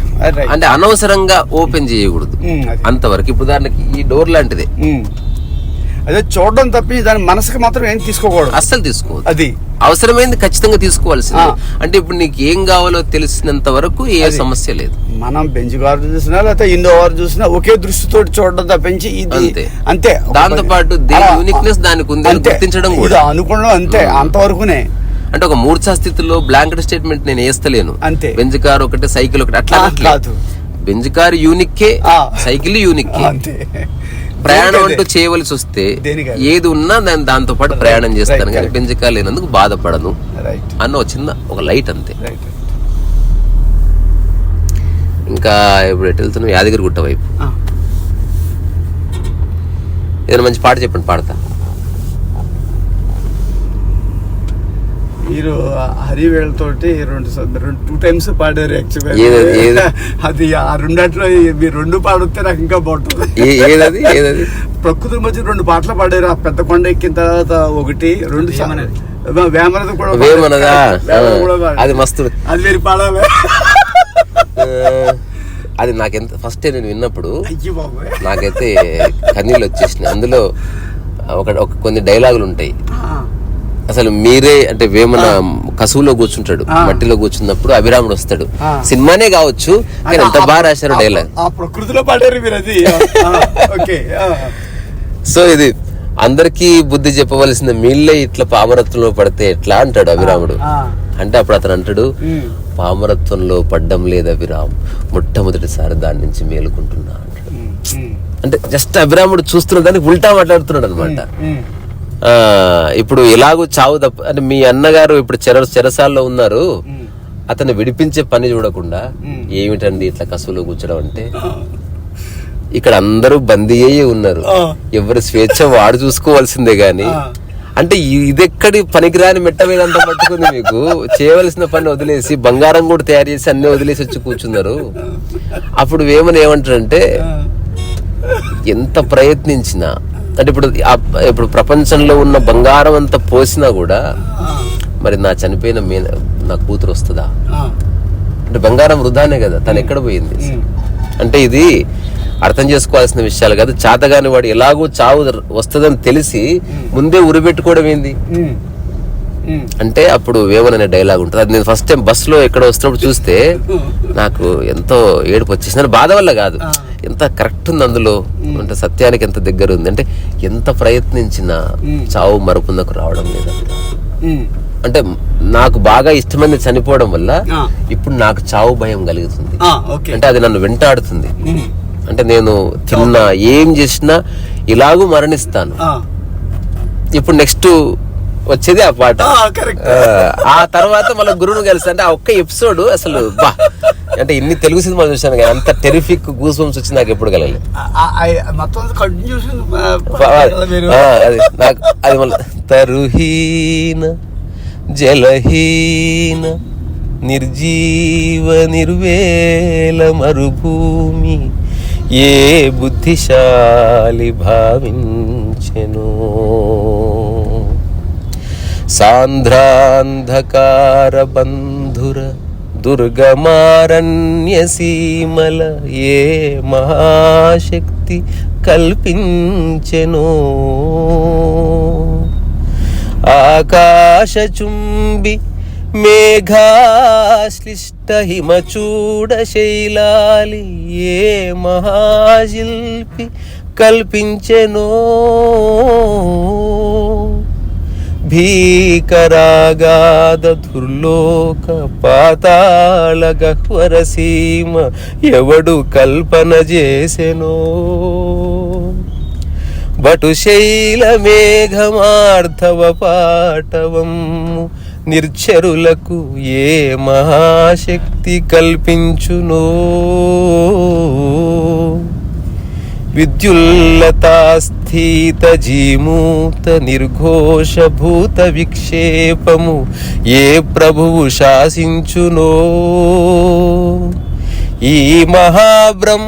అంటే అనవసరంగా ఓపెన్ చేయకూడదు అంతవరకు. ఇప్పుడు దానికి ఈ డోర్ లాంటిదే,
అదే చూడడం తప్పి దాని మనసుకి మాత్రం ఏం తీసుకోకూడదు,
అస్సలు తీసుకోవద్దు.
అది
అవసరమైంది ఖచ్చితంగా తీసుకోవాల్సింది. అంటే ఇప్పుడు నీకు ఏం కావాలో తెలిసినంత వరకు ఏ సమస్య లేదు.
మనం బెంచ్ కారు చూసినా లేకపోతే ఇండో కారు చూసినా ఒకే దృష్టితో చూడడం తప్పించి ఇది అంతే.
దాంతో పాటు యూనిక్నెస్ దానికి ఉంది గుర్తించడం కూడా
అనుకోవడం అంతే, అంతవరకునే.
అంటే ఒక మూర్ఛా స్థితిలో బ్లాంకెట్ స్టేట్మెంట్ నేను వేస్తలేను.
అంతే.
బెంచ్ కారు ఒకటి, సైకిల్ ఒకటి అట్లా కాదు. బెంచ్ కారు యూనిక్కే, సైకిల్ యూనిక్కే.
అంతే.
ప్రయాణం అంటూ చేయవలసి వస్తే ఏది ఉన్నా నేను దాంతో పాటు ప్రయాణం చేస్తాను, కానీ బెంచ్ కారు లేనందుకు బాధపడను అన్న ఒక లైట్ అంతే. ఇంకా ఇప్పుడు ఎటు వెళ్తున్నాం? యాదగిరి గుట్ట వైపు. ఏదైనా మంచి పాట చెప్పండి, పాడతా.
మీరు హరివేళతోటి 2 times పాడారు యాక్చువల్గా. అది ఆ రెండాట్లో మీరు 2 పాడితే నాకు ఇంకా బాగుంటుంది.
ఏదది?
ప్రకృతి మధ్య 2 పాటలు పాడారు. ఆ పెద్ద కొండ ఎక్కిన తర్వాత 1, 2 వేమనది కూడా.
అది మస్తు, అది
మీరు పాడాలి.
అది నాకెంత ఫస్ట్ నేను విన్నప్పుడు నాకైతే కన్నీళ్ళు వచ్చేసినాయి. అందులో కొన్ని డైలాగులు ఉంటాయి. అసలు మీరే అంటే వేమన కసువులో కూర్చుంటాడు, మట్టిలో కూర్చున్నప్పుడు అభిరాముడు వస్తాడు. సినిమానే కావచ్చు కానీ ఎంత బాగా రాశారు డైలాగ్.
ఆ ప్రకృతిలో పాడారు మీరు అది. ఓకే.
సో ఇది అందరికీ బుద్ధి చెప్పవలసిన మీళ్ళే ఇట్లా పామరత్వంలో పడితే ఎట్లా అంటాడు అభిరాముడు. అంటే అప్పుడు అతను అంటాడు, పామరత్వంలో పడ్డం లేదు అభిరామ్, మొట్టమొదటిసారి దాని నుంచి మేలుకుంటున్నా అంటాడు. అంటే జస్ట్ అభిరాముడు చూస్తున్న దానికి ఉల్టా మాట్లాడుతున్నాడు అనమాట. ఇప్పుడు ఎలాగో చావు తప్ప అంటే మీ అన్నగారు ఇప్పుడు చెరసాల్లో ఉన్నారు, అతన్ని విడిపించే పని చూడకుండా ఏమిటండి ఇట్లా కసువులో కూర్చోడం అంటే, ఇక్కడ అందరూ బందీ అయ్యే ఉన్నారు, ఎవరి స్వేచ్ఛ వాడు చూసుకోవాల్సిందే గాని అంటే ఇదెక్కడి పనికిరాని మెట్ట వేదంతా పట్టుకుంది మీకు. చేయవలసిన పని వదిలేసి బంగారం కూడా తయారు చేసి అన్ని వదిలేసి వచ్చి కూర్చున్నారు. అప్పుడు వేమని ఏమంటారంటే, ఎంత ప్రయత్నించినా అంటే ఇప్పుడు ప్రపంచంలో ఉన్న బంగారం అంతా పోసినా కూడా మరి నా చనిపోయిన నా కూతురు వస్తుందా అంటే బంగారం వృధానే కదా, తను ఎక్కడ పోయింది అంటే ఇది అర్థం చేసుకోవాల్సిన విషయాలు కాదు. చాతగాని వాడు ఎలాగో చావు వస్తుందని తెలిసి ముందే ఉరిపెట్టుకోవడం ఏంది అంటే అప్పుడు వేమన్ అనే డైలాగ్ ఉంటుంది. అది నేను ఫస్ట్ టైం బస్ లో ఎక్కడ వస్తున్నప్పుడు చూస్తే నాకు ఎంతో ఏడుపు వచ్చేసింది. బాధ వల్ల కాదు, ఎంత కరెక్ట్ ఉంది అందులో, అంటే సత్యానికి ఎంత దగ్గర ఉంది. అంటే ఎంత ప్రయత్నించినా చావు మరుపుందకు రావడం లేదు. అంటే నాకు బాగా ఇష్టమైంది చనిపోవడం వల్ల ఇప్పుడు నాకు చావు భయం కలుగుతుంది. అంటే అది నన్ను వెంటాడుతుంది. అంటే నేను తిన్నా ఏం చేసినా ఇలాగూ మరణిస్తాను. ఇప్పుడు నెక్స్ట్ వచ్చేది ఆ పాట. ఆ తర్వాత మళ్ళీ గురువును కలిసి అంటే ఆ ఒక్క ఎపిసోడ్ అసలు బా అంటే ఇన్ని తెలుగు సినిమాలు చూసాను కానీ అంత టెరిఫిక్ గూస్ బంప్స్ వచ్చి నాకు ఎప్పుడు కలగలేదు. అది నాకు అది మళ్ళీ తరుహీన జలహీన నిర్జీవ నిర్వేల మరుభూమి ఏ బుద్ధిశాలి భావించెను సాంద్రాంధకార బంధుర దుర్గమారణ్య సీమల ఏ మహాశక్తి కల్పించెను ఆకాశచుంబి మేఘాశ్లిష్ట హిమచూడ శైలాలి ఏ మహాశిల్పి కల్పించెనో భీకరాగాద దుర్లోక పాతాళ గహ్వర సీమ ఎవడు కల్పన చేసెనో బటుశైల మేఘమార్ధవ పాటవము నిర్చరులకు ఏ మహాశక్తి కల్పించునో విద్యుల్లతాస్థిత జీమూత నిర్ఘోష భూత విక్షేపము ఏ ప్రభువు శాసించునో ఈ మహాబ్రహ్మాండమెవడి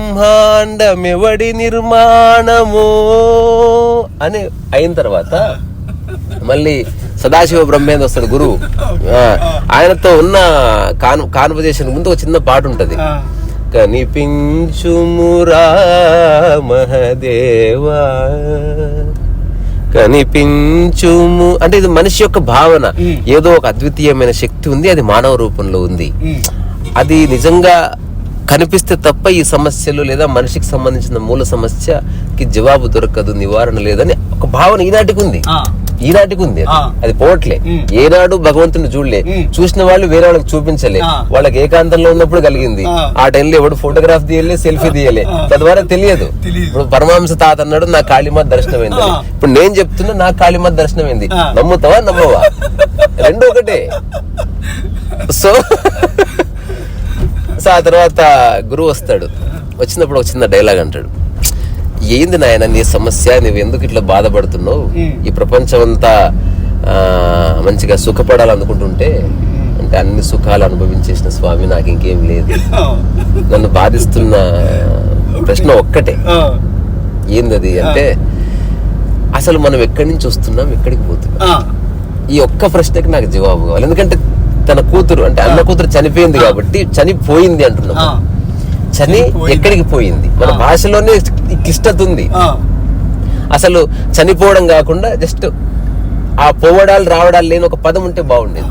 నిర్మాణమో అని అయిన తర్వాత మళ్ళీ సదాశివ బ్రహ్మేంద్ర వస్తాడు గురువు. ఆయనతో ఉన్న కాన్వర్జేషన్ ముందు ఒక చిన్న పాట ఉంటది, కనిపించుమురా మహదేవా కనిపించుము అంటే ఇది మనిషి యొక్క భావన. ఏదో ఒక అద్వితీయమైన శక్తి ఉంది, అది మానవ రూపంలో ఉంది. అది నిజంగా కనిపిస్తే తప్ప ఈ సమస్యలు లేదా మనిషికి సంబంధించిన మూల సమస్యకి జవాబు దొరకదు, నివారణ లేదని ఒక భావన ఈనాటికి ఉంది. అది పోవట్లే. ఏనాడు భగవంతుని చూడలే, చూసిన వాళ్ళు వేరే వాళ్ళకి చూపించలే, వాళ్ళకి ఏకాంతంలో ఉన్నప్పుడు కలిగింది. ఆ టైంలో ఎవడు ఫోటోగ్రాఫ్ తీయలే, సెల్ఫీ తీయలే, తద్వారా తెలియదు. ఇప్పుడు పరమహంస తాత అన్నాడు నా కాళీమాత దర్శనమైంది, ఇప్పుడు నేను చెప్తున్నా నా కాళీమాత దర్శనమైంది. నమ్ముతావా నమ్మవా, రెండు ఒకటే. సో ఆ తర్వాత గురువు వస్తాడు, వచ్చినప్పుడు ఒక చిన్న డైలాగ్ అంటాడు, ఏంది నాయన నీ సమస్య, నువ్వు ఎందుకు ఇట్లా బాధపడుతున్నావు, ఈ ప్రపంచం అంతా మంచిగా సుఖపడాలనుకుంటుంటే అంటే అన్ని సుఖాలు అనుభవించేసిన స్వామి నాకు ఇంకేం లేదు, నన్ను బాధిస్తున్న ప్రశ్న ఒక్కటే, ఏందది అంటే అసలు మనం ఎక్కడి నుంచి వస్తున్నాం ఎక్కడికి పోతున్నాం, ఈ ఒక్క ప్రశ్నకి నాకు జవాబు కావాలి. ఎందుకంటే తన కూతురు అంటే అన్న కూతురు చనిపోయింది కాబట్టి చనిపోయింది అంటున్నాం. చని ఎక్కడికి పోయింది, మన భాషలోనే క్లిష్టత ఉంది. అసలు చనిపోవడం కాకుండా జస్ట్ ఆ పోవడాలు రావడాలు లేని ఒక పదం ఉంటే బాగుండేది.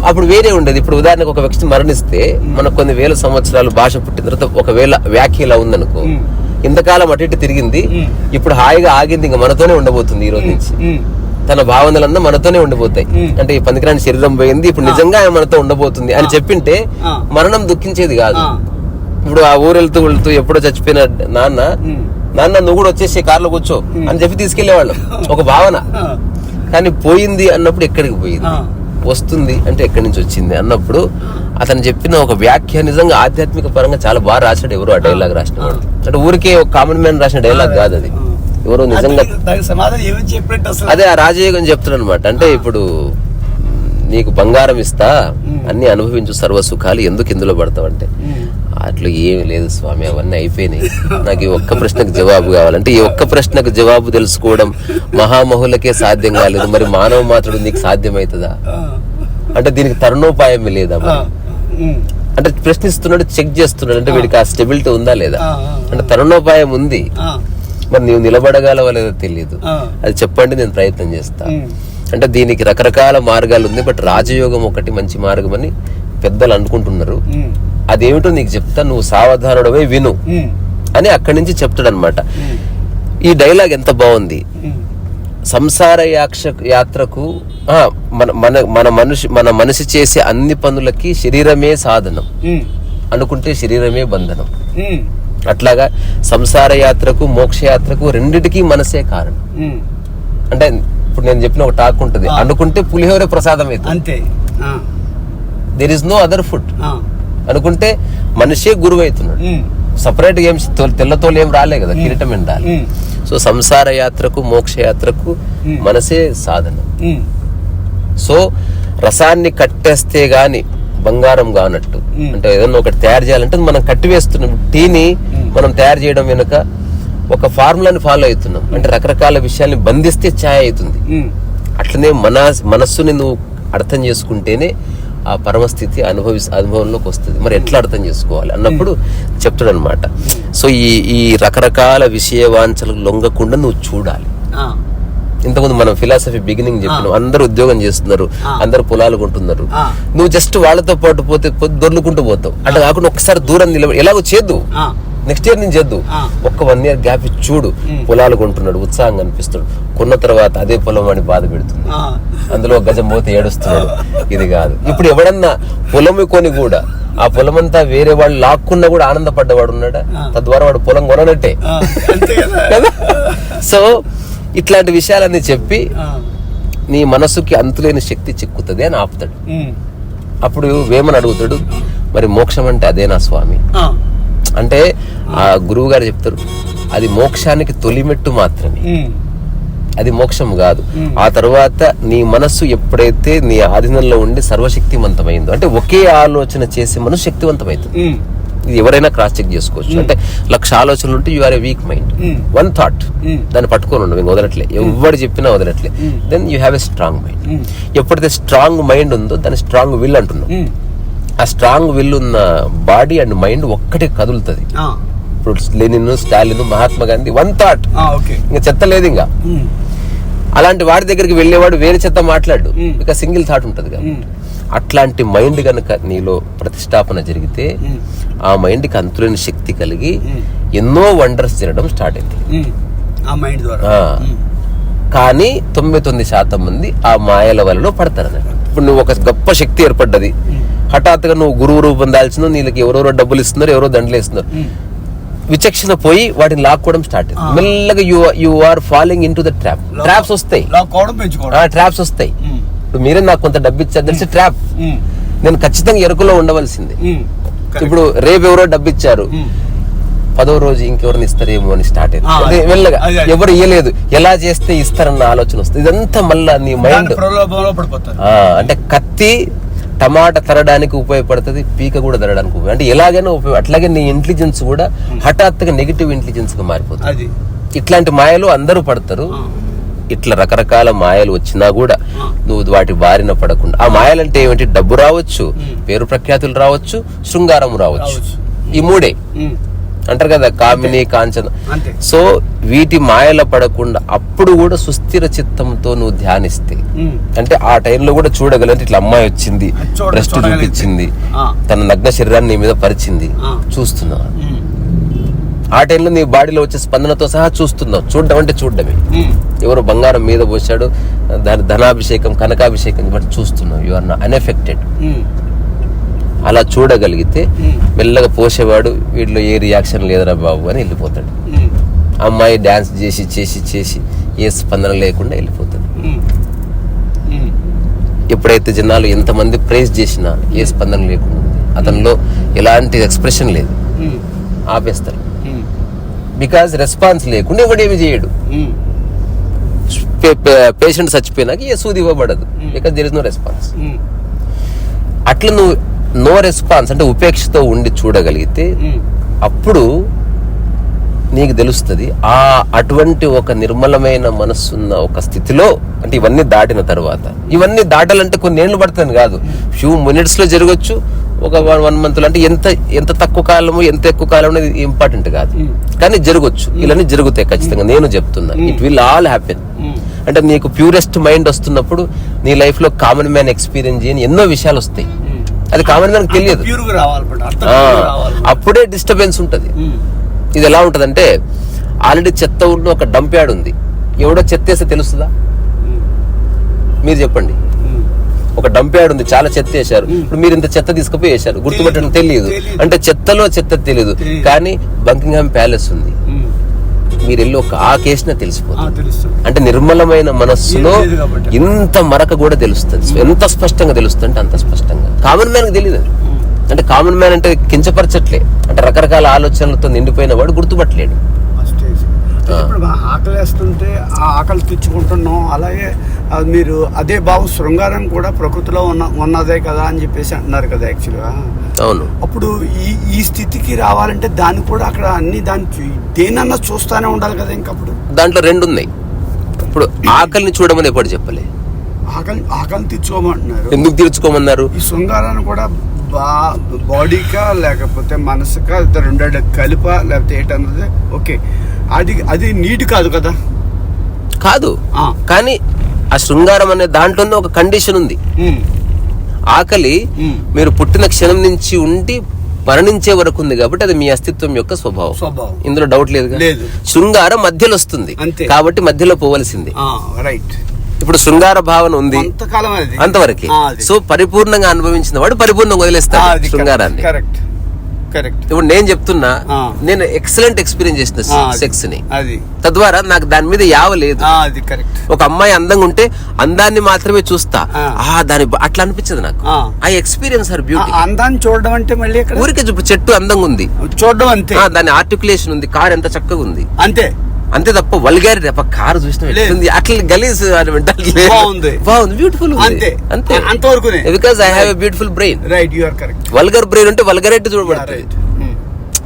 అప్పుడు వేరే ఉండేది. ఇప్పుడు ఉదాహరణకు ఒక వ్యక్తి మరణిస్తే మనకు కొన్ని వేల సంవత్సరాలు భాష పుట్టిన తర్వాత ఒకవేళ వ్యాఖ్య ఇలా ఉందనుకో, ఇంతకాలం అటు ఇటు తిరిగింది, ఇప్పుడు హాయిగా ఆగింది, ఇంకా మనతోనే ఉండబోతుంది ఈ రోజు నుంచి. తన భావనలన్నా మనతోనే ఉండిపోతాయి. అంటే ఈ పనికిరాని శరీరం పోయింది, ఇప్పుడు నిజంగా ఆయన మనతో ఉండబోతుంది అని చెప్పింటే మరణం దుఃఖించేది కాదు. ఇప్పుడు ఆ ఊరు వెళ్తూ ఎప్పుడో చచ్చిపోయిన నాన్న నువ్వు కూడా వచ్చేసి కార్లో కూర్చో అని చెప్పి తీసుకెళ్లేవాళ్ళం, ఒక భావన. కానీ పోయింది అన్నప్పుడు ఎక్కడికి పోయింది, వస్తుంది అంటే ఎక్కడి నుంచి వచ్చింది అన్నప్పుడు అతను చెప్పిన ఒక వ్యాఖ్య నిజంగా ఆధ్యాత్మిక పరంగా చాలా బాగా రాశాడు. ఎవరు ఆ డైలాగ్ రాసిన వాడు, అంటే ఊరికే ఒక కామన్ మ్యాన్ రాసిన డైలాగ్ కాదు అది, ఎవరో నిజంగా. అదే ఆ రాజయోగం చెప్తాడు అనమాట. అంటే ఇప్పుడు నీకు బంగారం ఇస్తా, అన్ని అనుభవించు సర్వ సుఖాలు, ఎందుకు ఇందులో పడతావు అంటే, అట్లా ఏమి లేదు స్వామి, అవన్నీ అయిపోయినాయి, నాకు ఈ ఒక్క ప్రశ్నకు జవాబు కావాలంటే, ఈ ఒక్క ప్రశ్నకు జవాబు తెలుసుకోవడం మహామహులకే సాధ్యం కాలేదు, మరి మానవ మాత్రుడు నీకు సాధ్యమవుతుందా అంటే దీనికి తరుణోపాయం లేదా? అంటే ప్రశ్నిస్తున్నాడు, చెక్ చేస్తున్నాడు, అంటే వీడికి ఆ స్టెబిలిటీ ఉందా లేదా, అంటే తరుణోపాయం ఉంది, మరి నీవు నిలబడగలవా లేదో తెలియదు, అది చెప్పండి నేను ప్రయత్నం చేస్తా. అంటే దీనికి రకరకాల మార్గాలు ఉంది, బట్ రాజయోగం ఒకటి మంచి మార్గం అని పెద్దలు అనుకుంటున్నారు. అదేమిటో నీకు చెప్తా, నువ్వు సావధానుడవే విను అని అక్కడి నుంచి చెప్తాడు అనమాట. ఈ డైలాగ్ ఎంత బాగుంది. సంసార యాత్రకు మన మనిషి చేసే అన్ని పనులకి శరీరమే సాధనం అనుకుంటే శరీరమే బంధనం. అట్లాగా సంసార యాత్రకు మోక్షయాత్రకు రెండిటికీ మనసే కారణం. అంటే ఇప్పుడు నేను చెప్పిన ఒక టాక్ ఉంటుంది, అనుకుంటే పులిహోర ప్రసాదం అవుతుంది, there is no other food. అనుకుంటే మనిషే గురువు అవుతున్నాడు, సపరేట్ ఏం తెల్లతోలు ఏం రాలే కదా, కిరీటం ఏం రాలే. సో సంసార యాత్రకు మోక్షయాత్రకు మనసే సాధనం. సో రసాన్ని కట్టేస్తే గాని బంగారం కానట్టు, అంటే ఏదన్నా ఒకటి తయారు చేయాలంటే మనం కట్టివేస్తున్నాం. టీని మనం తయారు చేయడం వెనుక ఒక ఫార్ములాని ఫాలో అవుతున్నాం, అంటే రకరకాల విషయాల్ని బంధిస్తే ఛాయ్ అవుతుంది. అట్లనే మనస్సుని నువ్వు అర్థం చేసుకుంటేనే ఆ పరమస్థితి అనుభవంలోకి వస్తుంది. మరి ఎట్లా అర్థం చేసుకోవాలి అన్నప్పుడు చెప్తాడు అనమాట. సో ఈ రకరకాల విషయ వాంఛలకు లొంగకుండా నువ్వు చూడాలి. ఇంతకుముందు మనం ఫిలాసఫీ బిగినింగ్ చెప్పినాం, అందరూ ఉద్యోగం చేస్తున్నారు, అందరు పొలాలు కొంటున్నారు, నువ్వు జస్ట్ వాళ్ళతో పాటు పోతే దొర్లుకుంటూ పోతావు. అట్లా కాకుండా ఒక్కసారి దూరం నిలబడి ఎలాగో చేద్దు, నెక్స్ట్ ఇయర్ నుంచి చేద్దు, ఒక్క 1 year గ్యాప్ చూడు, పొలాలు కొంటున్నాడు, ఉత్సాహంగా అనిపిస్తాడు. కొన్న తర్వాత అదే పొలం అని బాధ పెడుతుంది, అందులో గజం పోతే ఏడుస్తున్నాడు. ఇది కాదు. ఇప్పుడు ఎవడన్నా పొలం కొని కూడా ఆ పొలం అంతా వేరే వాళ్ళు లాక్కున్నా కూడా ఆనందపడ్డవాడు ఉన్నాడా? తద్వారా వాడు పొలం కొననట్టే కదా. సో ఇట్లాంటి విషయాలన్నీ చెప్పి నీ మనసుకి అంతులేని శక్తి చిక్కుతుంది అని ఆపుతాడు. అప్పుడు వేమని అడుగుతాడు, మరి మోక్షం అంటే అదేనా స్వామి అంటే, ఆ గురువు గారు చెప్తారు, అది మోక్షానికి తొలిమెట్టు మాత్రమే, అది మోక్షం కాదు. ఆ తర్వాత నీ మనస్సు ఎప్పుడైతే నీ ఆధీనంలో ఉండి సర్వశక్తివంతమైందో, అంటే ఒకే ఆలోచన చేసే మనసు శక్తివంతమైతుంది. ఇది ఎవరైనా క్రాస్ చెక్ చేసుకోవచ్చు. అంటే 1,00,000 ఆలోచనలు ఉంటే you are a weak mind, 1 thought దాన్ని పట్టుకొని ఉండవు, ఇంక వదలట్లే, ఎవరు చెప్పినా వదలట్లే. Then you have a strong mind. ఎప్పుడైతే స్ట్రాంగ్ మైండ్ ఉందో దాన్ని స్ట్రాంగ్ విల్ అంటున్నాం. ఆ స్ట్రాంగ్ విల్ ఉన్న బాడీ అండ్ మైండ్ ఒక్కటే కదులుతుంది. ఇప్పుడు Lenin, Stalin, Mahatma Gandhi 1 thought, ఇంకా చెత్త లేదు. ఇంకా అలాంటి వాడి దగ్గరికి వెళ్ళేవాడు వేరే చెత్త మాట్లాడు, ఇక సింగిల్ థాట్ ఉంటది కదా. అట్లాంటి మైండ్ గనక నీలో ప్రతిష్టాపన జరిగితే ఆ మైండ్ కి అంతులేని శక్తి కలిగి ఎన్నో వండర్స్ జరగడం స్టార్ట్ అయింది
ఆ మైండ్ ద్వారా.
కానీ 99% మంది ఆ మాయల వలలో పడతారు అన్నమాట. ఇప్పుడు నువ్వు ఒక గొప్ప శక్తి ఏర్పడ్డది, హఠాత్తుగా నువ్వు గురువు రూపం దాల్చిన, నీళ్ళకి ఎవరెవరో డబ్బులు ఇస్తున్నారు, ఎవరో దండలు ఇస్తున్నారు, విచక్షణ పోయి వాటిని లాక్కోవడం స్టార్ట్ అయింది. మెల్లగా you are following into the trap. Traps వస్తాయి, ట్రాప్స్ వస్తాయి. ఇప్పుడు మీరే నాకు కొంత డబ్బు ఇచ్చారు, తెలిసి ట్రాప్, నేను ఖచ్చితంగా ఎరుకలో ఉండవలసింది. ఇప్పుడు రేపు ఎవరో డబ్బు ఇచ్చారు, 10వ రోజు ఇంకెవరిని ఇస్తారేమో అని స్టార్ట్ అయింది. మెల్లగా ఎవరు ఇయ్యలేదు, ఎలా చేస్తే ఇస్తారన్న ఆలోచన వస్తుంది. ఇదంతా మళ్ళా నీ మైండ్. అంటే కత్తి టమాటా తరడానికి ఉపయోగపడుతుంది, పీక కూడా తరడానికి ఉపయోగం, అంటే ఎలాగైనా ఉపయోగం. అట్లాగే నీ ఇంటెలిజెన్స్ కూడా హఠాత్తుగా నెగిటివ్ ఇంటెలిజెన్స్ గా మారిపోతుంది. ఇట్లాంటి మాయలు అందరూ పడతారు. ఇట్లా రకరకాల మాయలు వచ్చినా కూడా నువ్వు వాటి బారిన పడకుండా, ఆ మాయలంటే ఏమిటి? డబ్బు రావచ్చు, పేరు ప్రఖ్యాతులు రావచ్చు, శృంగారం రావచ్చు, ఈ 3 అంటారు కదా, కామిని కాంచన.
అంతే.
సో వీటి మాయల పడకుండా అప్పుడు కూడా సుస్థిర చిత్తంతో నువ్వు ధ్యానిస్తే, అంటే ఆ టైంలో కూడా చూడగలంటే ఇట్లా అమ్మాయి వచ్చింది, బ్రెస్ట్ చూపించింది, తన నగ్న శరీరాన్ని నీ మీద పరిచింది, చూస్తున్నావు. ఆ టైంలో నీ బాడీలో వచ్చే స్పందనతో సహా చూస్తున్నావు. చూడడం అంటే చూడడమే. ఎవరు బంగారం మీద పోసాడు, దాని ధనాభిషేకం కనకాభిషేకం బట్టి చూస్తున్నావు. You are unaffected. అలా చూడగలిగితే మెల్లగా పోసేవాడు వీటిలో ఏ రియాక్షన్ లేదురా బాబు అని వెళ్ళిపోతాడు. అమ్మాయి డాన్స్ చేసి చేసి చేసి ఏ స్పందన లేకుండా వెళ్ళిపోతాడు. ఎప్పుడైతే జనాలు ఎంతమంది ప్రైజ్ చేసినా ఏ స్పందన లేకుండా ఉంది, అతనిలో ఎలాంటి ఎక్స్ప్రెషన్ లేదు, ఆపేస్తారు. బికాజ్ రెస్పాన్స్ లేకుండా ఎవడేమి చేయడు. పేషెంట్ చచ్చిపోయినాక ఏ సూది ఇవ్వబడదు, because there is no response. అట్లా నువ్వు నో రెస్పాన్స్ అంటే ఉపేక్షతో ఉండి చూడగలిగితే అప్పుడు నీకు తెలుస్తుంది అటువంటి ఒక నిర్మలమైన మనస్సున్న ఒక స్థితిలో, అంటే ఇవన్నీ దాటిన తర్వాత, ఇవన్నీ దాటాలంటే కొన్ని ఏళ్ళు పడుతుంది కాదు, ఫ్యూ మినిట్స్ లో జరగచ్చు, ఒక 1 month లో. అంటే ఎంత తక్కువ కాలము ఎంత ఎక్కువ కాలం అనేది ఇంపార్టెంట్ కాదు, కానీ జరగచ్చు. ఇలానే జరుగుతాయి ఖచ్చితంగా, నేను చెప్తున్నా. It will all happen. అంటే నీకు ప్యూరెస్ట్ మైండ్ వస్తున్నప్పుడు నీ లైఫ్ లో కామన్ మ్యాన్ ఎక్స్పీరియన్స్ చేయని ఎన్నో విషయాలు వస్తాయి. అది కామన్ మ్యాన్ తెలియదు. అప్పుడే డిస్టర్బెన్స్ ఉంటది. ఇది ఎలా ఉంటదంటే, ఆల్రెడీ చెత్త ఉన్న ఒక డంప్ యార్డ్ ఉంది, ఎవడో చెత్త వేస్తే తెలుస్తుందా? మీరు చెప్పండి. ఒక డంప్ యార్డ్ ఉంది, చాలా చెత్త వేశారు, ఇప్పుడు మీరు ఇంత చెత్త తీసుకుపోయి వేశారు, గుర్తుపట్టడం తెలియదు. అంటే చెత్తలో చెత్త తెలియదు. కానీ బంకింగ్హామ్ ప్యాలెస్ ఉంది, మీరు వెళ్ళి ఆ కేసునే తెలిసిపోతుంది. అంటే నిర్మలమైన మనస్సులో ఇంత మరక కూడా తెలుస్తుంది. ఎంత స్పష్టంగా తెలుస్తుంది అంటే అంత స్పష్టంగా. కామన్ మ్యాన్ కి తెలియదు. అంటే కామన్ మ్యాన్ అంటే కించపరచట్లే, అంటే రకరకాల ఆలోచనలతో నిండిపోయిన వాడు గుర్తుపట్టలేడు.
ఇప్పుడు ఆకలి వేస్తుంటే ఆ ఆకలి తెచ్చుకుంటున్నాం, అలాగే మీరు అదే భావం శృంగారం కూడా ప్రకృతిలో ఉన్నదే కదా అని చెప్పేసి అంటున్నారు కదా యాక్చువల్గా.
అవును.
అప్పుడు ఈ స్థితికి రావాలంటే దాన్ని కూడా అక్కడ అన్ని దాన్ని దేనన్నా చూస్తానే ఉండాలి కదా. ఇంకప్పుడు దాంట్లో
2 ఉన్నాయి. ఇప్పుడు ఆకలిని చూడమని ఎప్పుడు చెప్పలే,
ఆకలిని తెచ్చుకోమంటున్నారు.
ఎందుకు తెచ్చుకోమన్నారు?
ఈ శృంగారాన్ని కూడా బాడీకా లేకపోతే మనసుకా, 2 కలిప లేకపోతే ఏంటన్నది ఓకే, అది నీట్ కాదు కదా.
కాదు, కానీ ఆ శృంగారం అనే దాంట్లోనే ఒక కండిషన్ ఉంది. ఆకలి మీరు పుట్టిన క్షణం నుంచి ఉండి మరణించే వరకు ఉంది కాబట్టి అది మీ అస్తిత్వం యొక్క స్వభావం. ఇందులో డౌట్ లేదు. శృంగారం మధ్యలో వస్తుంది కాబట్టి మధ్యలో పోవలసింది.
రైట్.
ఇప్పుడు శృంగార భావన ఉంది అంతవరకే. సో పరిపూర్ణంగా అనుభవించిన వాడు పరిపూర్ణంగా వదిలేస్తాడు శృంగారాన్ని. ఇప్పుడు నేను చెప్తున్నా, నేను ఎక్సలెంట్ ఎక్స్పీరియన్స్ చేసిన సెక్స్ ని, తద్వారా నాకు దాని మీద యావ లేదు. ఒక అమ్మాయి అందంగా ఉంటే అందాన్ని మాత్రమే చూస్తా, దాని అట్లా అనిపించదు నాకు. I experience her beauty.
అందాన్ని చూడడం అంటే మళ్ళీ
ఊరికే చెట్టు అందంగా ఉంది
చూడడం అంతే,
దాని ఆర్టికులేషన్ ఉంది, కార్ ఎంత చక్కగా ఉంది అంతే తప్ప వల్గారిటీ కారు చూసిన అట్లా గలీజ్ బాగుంది బ్యూటిఫుల్ అంతే అంతవరకు. Because I have a beautiful brain.
Right, you are correct.
Vulgar brain అంటే వల్గరిటీ చూడబడుతుంది.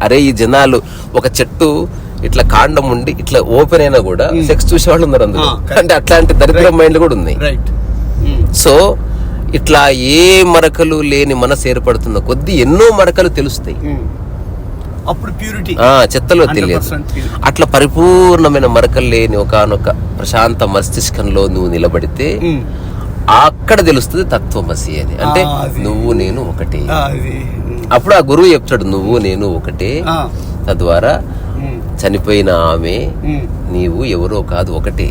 అరే ఈ జనాలు ఒక చెట్టు ఇట్లా కాండం ఉండి ఇట్లా ఓపెన్ అయినా కూడా సెక్స్ చూసేవాళ్ళు ఉన్నారు అందులో. అంటే అట్లాంటి దరిద్ర మైండ్లు కూడా ఉన్నాయి. సో ఇట్లా ఏ మరకలు లేని మనసు ఏర్పడుతున్న కొద్దీ ఎన్నో మరకలు తెలుస్తాయి.
అప్పుడు ప్యూరిటీ
చెత్తలో తెలియదు. అట్లా పరిపూర్ణమైన మరకలు లేని ఒకనొక ప్రశాంత మస్తిష్కంలో నువ్వు నిలబడితే అక్కడ తెలుస్తుంది తత్వమసి అని. అంటే నువ్వు నేను ఒకటే. అప్పుడు ఆ గురువు చెప్తాడు, నువ్వు నేను ఒకటే, తద్వారా చనిపోయిన ఆమె నీవు ఎవరో కాదు ఒకటే,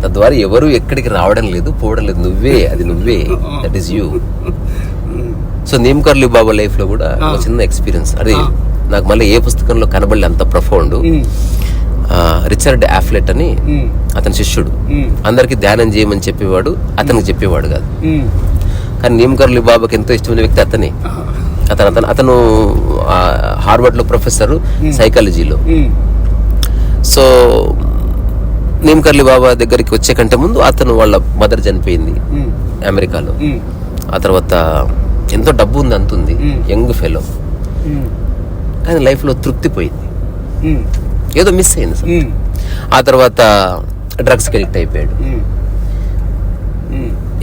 తద్వారా ఎవరు ఎక్కడికి రావడం లేదు పోవడం లేదు, నువ్వే, అది నువ్వే, that is you. So Neem Karoli Baba life లో కూడా ఒక చిన్న ఎక్స్పీరియన్స్. అదే నాకు మళ్ళీ ఏ పుస్తకంలో కనబడలే అంత ప్రొఫౌండ్. రిచర్డ్ ఆఫ్లెట్ అని అతని శిష్యుడు, అందరికి ధ్యానం చేయమని చెప్పేవాడు, అతనికి చెప్పేవాడు కాదు. కానీ నీమ్కర్లీ బాబాకి ఎంతో ఇష్టమైన వ్యక్తి అతనే. అతను హార్వర్డ్ లో ప్రొఫెసర్ సైకాలజీలో. సో నీమ్కర్లీ బాబా దగ్గరికి వచ్చే కంటే ముందు అతను వాళ్ళ మదర్ చనిపోయింది అమెరికాలో. ఆ తర్వాత ఎంతో డబ్బు ఉంది, అంతుంది, యంగ్ ఫెలో, కానీ లైఫ్ లో తృప్తి పోయింది, ఏదో మిస్ అయింది సార్. ఆ తర్వాత డ్రగ్స్ కి అడిక్ట్ అయిపోయాడు.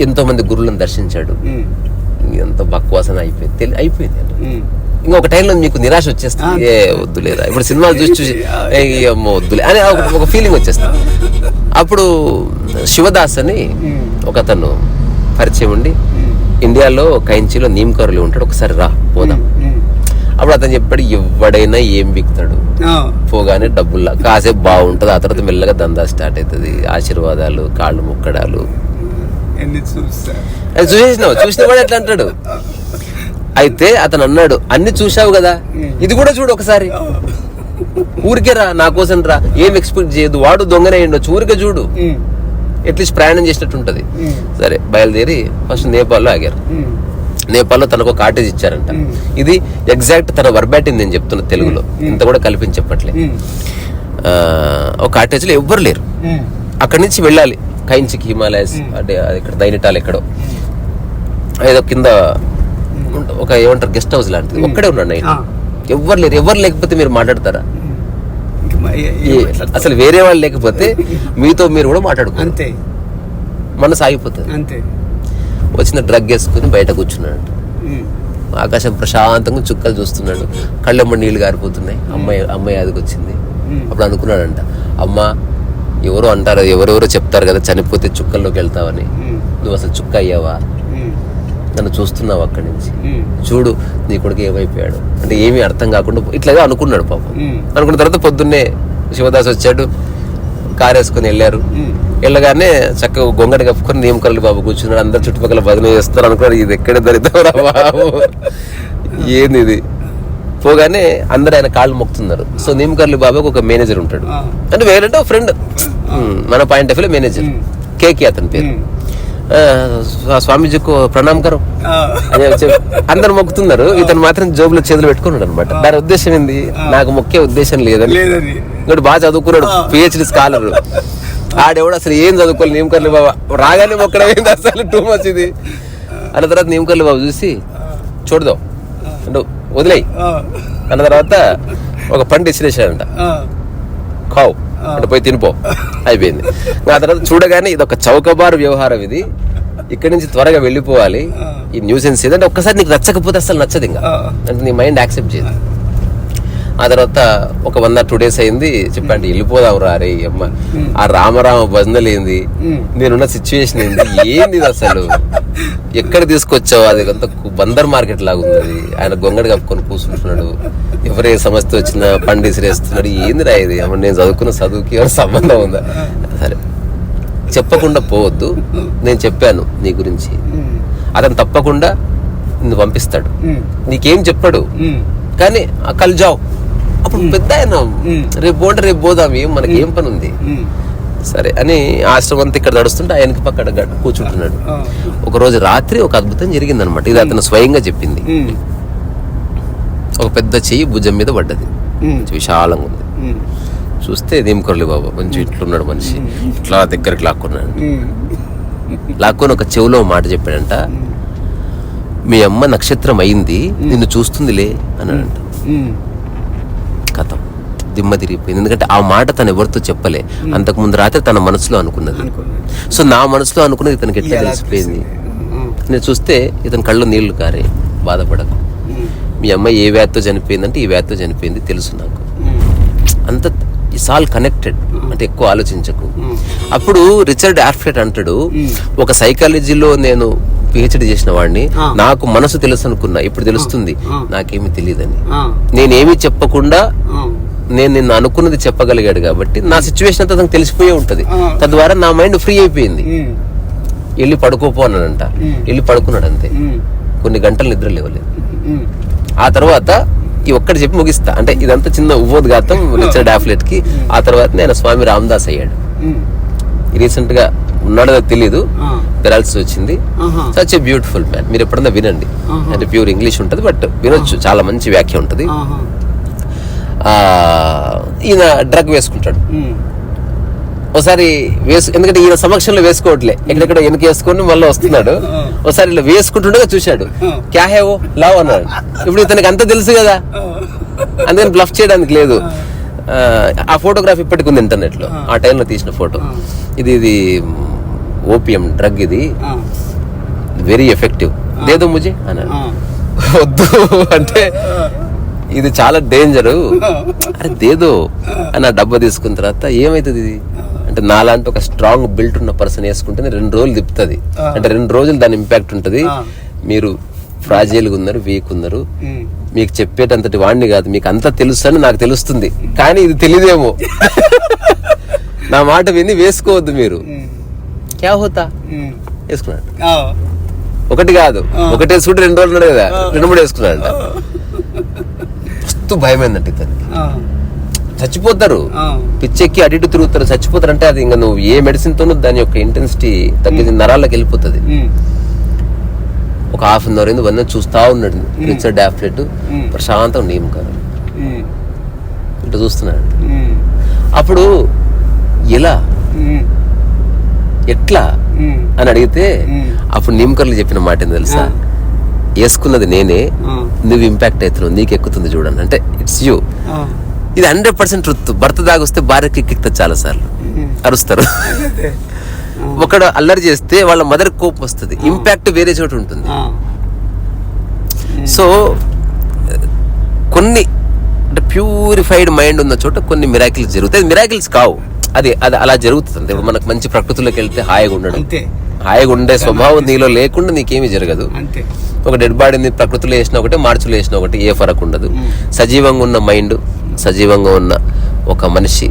ఎంతో మంది గురువులను దర్శించాడు, ఎంతో బక్వాసన అయిపోయింది. ఇంకొక టైంలో మీకు నిరాశ వచ్చేస్తుంది, ఏ వద్దులేరా ఇప్పుడు సినిమాలు చూసి అమ్మో వద్దులే అని ఒక ఫీలింగ్ వచ్చేస్తుంది. అప్పుడు శివదాస్ అని ఒక అతను పరిచయం ఉండి, ఇండియాలో కైంచిలో నీమ్కర్లు ఉంటాడు, ఒకసారి రా పోదాం. అప్పుడు అతను చెప్పాడు, ఎవడైనా ఏం బిక్తాడు, పోగానే డబ్బుల్లా కాసేపు బాగుంటది, ఆ తర్వాత మెల్లగా దందా స్టార్ట్ అవుతుంది, ఆశీర్వాదాలు, కాళ్ళు ముక్కడాలు. చూసిన వాడు ఎట్లా అంటాడు. అయితే అతను అన్నాడు, అన్ని చూసావు కదా, ఇది కూడా చూడు ఒకసారి, ఊరికే రా, నా కోసం రా, ఏం ఎక్స్పెక్ట్ చేయదు, వాడు దొంగనే ఉండొచ్చు, ఊరికే చూడు, అట్లీస్ట్ ప్రయాణం చేసినట్టు ఉంటది. సరే బయలుదేరి ఫస్ట్ నేపాల్లో ఆగారు. నేపాల్లో తనకు ఒక కాటేజ్ ఇచ్చారంట. ఇది ఎగ్జాక్ట్ తన వర్బాటిన్ నేను చెప్తున్నా తెలుగులో, ఇంత కూడా కలిపి చెప్పట్లే. ఒక కాటేజ్ లో ఎవ్వరు లేరు. అక్కడి నుంచి వెళ్ళాలి కైంచికి, హిమాలయస్ అంటే ఇక్కడ దైనిటాల్ ఎక్కడో ఏదో కింద ఒక ఏమంటారు గెస్ట్ హౌస్ లాంటిది, ఒక్కడే ఉన్నాడు నైట్. ఎవ్వరు లేరు. ఎవరు లేకపోతే మీరు మాట్లాడతారా? అసలు వేరే వాళ్ళు లేకపోతే మీతో మీరు కూడా మాట్లాడుకోరు, మనసు ఆగిపోతుంది. వచ్చిన డ్రగ్ వేసుకుని బయట కూర్చున్నాడు. ఆకాశం ప్రశాంతంగా చుక్కలు చూస్తున్నాడు, కళ్ళెమ్మ నీళ్లు గారిపోతున్నాయి. అమ్మాయి అదికి వచ్చింది. అప్పుడు అనుకున్నాడంట, అమ్మ ఎవరో అంటారు, ఎవరెవరో చెప్తారు కదా చనిపోతే చుక్కల్లోకి వెళ్తావని, నువ్వు అసలు చుక్క అయ్యావా? నన్ను చూస్తున్నావు అక్కడి నుంచి, చూడు నీ కొడుకు ఏమైపోయాడు అంటే ఏమీ అర్థం కాకుండా ఇట్లాగా అనుకున్నాడు పాపం. అనుకున్న తర్వాత పొద్దున్నే శివదాస్ వచ్చాడు, కారు వేసుకుని వెళ్ళారు. వెళ్ళగానే చక్కగా గొంగడి కప్పుకొని నీమకర్లు బాబు కూర్చున్నాడు. అందరు చుట్టుపక్కల భజన చేస్తారు అనుకున్నారు, ఇది ఎక్కడ దరిద్రరా బాబు, ఏంది ఇది. పోగానే అందరు ఆయన కాళ్ళు మొక్కుతున్నారు. సో నీమకర్లు బాబాకు ఒక మేనేజర్ ఉంటాడు, అంటే వేరంటే ఒక ఫ్రెండ్, మన పాయింట్ ఆఫ్ వ్యూ మేనేజర్, కేకి అతని పేరు. స్వామీజీకు ప్రణామ్ కరం అని అందరు మొక్కుతున్నారు. ఇతను మాత్రం జోబులో చేతులు పెట్టుకున్నాడు అనమాట. దాని ఉద్దేశం ఏంది, నాకు మొక్కే ఉద్దేశం లేదని. ఇంకోటి బాగా చదువుకున్నాడు, పిహెచ్డి స్కాలర్. ఆడెవడు అసలు ఏం చదువుకోవాలి, నీమకర్లు బాబా రాగానే మొక్కడం ఏంది అసలు టూ మచ్ ఇది అన్న తర్వాత నీమకర్లు బాబు చూసి చూడదాం అంటే వదిలేయి అన్న తర్వాత ఒక పండు ఇచ్చిరేసాడంట, ఖావ్ అంటే పోయి తినిపో, అయిపోయింది. ఆ తర్వాత చూడగానే ఇది ఒక చౌకబారు వ్యవహారం, ఇది ఇక్కడి నుంచి త్వరగా వెళ్ళిపోవాలి, ఈ న్యూసెన్స్ ఏదంటే ఒక్కసారి నీకు నచ్చకపోతే అసలు నచ్చదు, ఇంకా అంటే నీ మైండ్ యాక్సెప్ట్ చేయదు. ఆ తర్వాత ఒక 1 or 2 days అయింది. చెప్పండి వెళ్ళిపోదాం రా రే అమ్మ, ఆ రామరామ భజనలు ఏంది, నేనున్న సిచ్యువేషన్ ఏంది, ఏంది అసలు ఎక్కడ తీసుకొచ్చావు, అది అంత బందర్ మార్కెట్ లాగా ఉంది అది. ఆయన గొంగడి కప్పుకొని కూర్చుంటున్నాడు, ఎవరే సమస్య వచ్చినా పండి ఇసిరేస్తున్నాడు, ఏంది రా ఇది, నేను చదువుకున్న చదువుకి ఎవరు సంబంధం ఉందా? సరే చెప్పకుండా పోవద్దు, నేను చెప్పాను నీ గురించి, అతను తప్పకుండా నిన్ను పంపిస్తాడు, నీకేం చెప్పాడు కానీ కలిజావు. అప్పుడు పెద్ద ఆయన రేపు పోదాం, ఏం మనకి ఏం పని ఉంది, సరే అని ఆశ్రమం అంతా ఇక్కడ నడుస్తుంటే ఆయనకి పక్కన కూర్చుంటున్నాడు. ఒక రోజు రాత్రి ఒక అద్భుతం జరిగిందనమాట. ఇది అతను స్వయంగా చెప్పింది. ఒక పెద్ద చెయ్యి భుజం మీద పడ్డది, విశాలంగా ఉంది. చూస్తే నీమకర్లు బాబా మంచి ఇట్లున్నాడు మనిషి, ఇట్లా దగ్గరికి లాక్కున్నాడు. లాక్కొని ఒక చెవులో మాట చెప్పాడంట, మీ అమ్మ నక్షత్రం అయింది, నిన్ను చూస్తుందిలే అన్నాడంట. కథం దిమ్మ తిరిగిపోయింది. ఎందుకంటే ఆ మాట తను ఎవరితో చెప్పలే, అంతకు ముందు రాత్రి తన మనసులో అనుకున్నది. సో నా మనసులో అనుకున్నది ఇతనికి ఎట్లా తెలిసిపోయింది. నేను చూస్తే ఇతని కళ్ళు నీళ్లు కారే, బాధపడకు, మీ అమ్మ ఏ వ్యాధితో చనిపోయిందంటే ఈ వ్యాధితో చనిపోయింది తెలుసు నాకు, అంత ఇట్స్ ఆల్ కనెక్టెడ్, అంటే ఎక్కువ ఆలోచించకు. అప్పుడు రిచర్డ్ ఆర్ఫ్లెట్ అంటాడు, ఒక సైకాలజీలో నేను పిహెచ్డి చేసిన వాడిని, నాకు మనసు తెలుసు అనుకున్నా, ఇప్పుడు తెలుస్తుంది నాకేమీ తెలియదని. నేనేమీ చెప్పకుండా నేను నిన్ను అనుకున్నది చెప్పగలిగాడు కాబట్టి నా సిచ్యువేషన్ అంతా తనకు తెలిసిపోయే ఉంటది. తద్వారా నా మైండ్ ఫ్రీ అయిపోయింది. వెళ్ళి పడుకోపో అన్నాడంట, వెళ్ళి పడుకున్నాడు అంతే. కొన్ని గంటలు నిద్ర లేవలేదు. ఆ తర్వాత ఈ ఒక్కటి చెప్పి ముగిస్తా, అంటే ఇదంతా చిన్న ఉపోద్ఘాతం రిచర్డ్ ఆర్ఫ్లెట్ కి. ఆ తర్వాత నేను స్వామి రామదాస్ అయ్యాడు. రీసెంట్ గా ఉన్నాడో తెలీదు, పెరాలసిస్ వచ్చింది. సచ్ ఏ బ్యూటిఫుల్ మ్యాన్, మీరు ఎప్పుడన్నా వినండి. అంటే ప్యూర్ ఇంగ్లీష్ ఉంటది, బట్ వినొచ్చు, చాలా మంచి వ్యాఖ్య ఉంటది. ఈయన డ్రగ్ వేసుకుంటాడు ఒకసారి, ఎందుకంటే ఈయన సమక్షంలో వేసుకోవట్లే, ఎక్కడెక్కడ వెనక వేసుకొని మళ్ళీ వస్తున్నాడు. ఒకసారి ఇలా వేసుకుంటుండగా చూశాడు, క్యా హే ఓ లావ్ అన్నాడు. ఇప్పుడు ఇతనికి అంత తెలుసు కదా, అందుకని బ్లఫ్ చేయడానికి లేదు. ఆ ఫోటోగ్రాఫ్ ఇప్పటికి ఉంది ఇంటర్నెట్ లో, ఆ టైంలో తీసిన ఫోటో. ఇది ఓపియం డ్రగ్, ఇది వెరీ ఎఫెక్టివ్, దేదో ముజే అన్నాడు. వద్దు అంటే ఇది చాలా డేంజరు, అరే దేదో అని ఆ డబ్బా తీసుకున్న తర్వాత ఏమైతుంది ఇది అంటే నాలాంటి ఒక స్ట్రాంగ్ బిల్ట్ ఉన్న పర్సన్ వేసుకుంటేనే 2 రోజులు తిప్పుతుంది, అంటే 2 రోజులు దాని ఇంపాక్ట్ ఉంటుంది. మీరు ఫ్రాజైల్గా ఉన్నారు, వీక్ ఉన్నారు, మీకు చెప్పేటంతటి వాడిని కాదు, మీకు అంతా తెలుసు అని నాకు తెలుస్తుంది, కానీ ఇది తెలియదేమో. నా మాట విని వేసుకోవద్దు మీరు. క్యా హోతా వేసుకున్నాడు, ఒకటి కాదు ఒకటే సూట్ 2 రోజులు ఉన్నాడు కదా, 2-3 వేసుకున్నాడు. మస్తు భయం ఏంటంటే ఇతనికి, చచ్చిపోతారు, పిచ్చెక్కి అటు ఇటు తిరుగుతారు, చచ్చిపోతారు. అంటే అది ఇంకా నువ్వు ఏ మెడిసిన్ తోనూ దాని యొక్క ఇంటెన్సిటీ తగ్గింది, నరాలకు వెళ్ళిపోతుంది. ఒక ½ అన్ అవర్ అయింది, 1 అవర్ చూస్తా ఉన్నాడు రిచర్డ్ డాఫ్లెట్, ప్రశాంతం నియమకారు ఇటు చూస్తున్నాడు. అప్పుడు ఎలా ఎట్లా అని అడిగితే అప్పుడు నియమకర్లు చెప్పిన మాట ఏం తెలుసా, వేసుకున్నది నేనే, నువ్వు ఇంపాక్ట్ అవుతున్నావు, నీకు ఎక్కుతుంది చూడండి, అంటే ఇట్స్ యూ. ఇది 100% ట్రుత్. భర్త దాగొస్తే భార్యకి ఎక్కుతుంది, చాలా సార్లు అరుస్తారు. ఒకడు అల్లరి చేస్తే వాళ్ళ మదర్ కోపం వస్తుంది, ఇంపాక్ట్ వేరే చోట ఉంటుంది. సో కొన్ని అంటే ప్యూరిఫైడ్ మైండ్ ఉన్న చోట కొన్ని మిరాకిల్స్ జరుగుతాయి. మిరాకిల్స్ కావు, అది అలా జరుగుతుంది. ఇప్పుడు మనకు మంచి ప్రకృతిలోకి వెళ్తే హాయిగా ఉండడం, హాయిగా ఉండే స్వభావం నీలో లేకుండా నీకేమీ జరగదు. ఒక డెడ్ బాడీని ప్రకృతిలో వేసినా ఒకటి, మార్చులో వేసినా ఒకటి, ఏ ఫరక్ ఉండదు. సజీవంగా ఉన్న మైండ్, సజీవంగా ఉన్న ఒక మనిషి,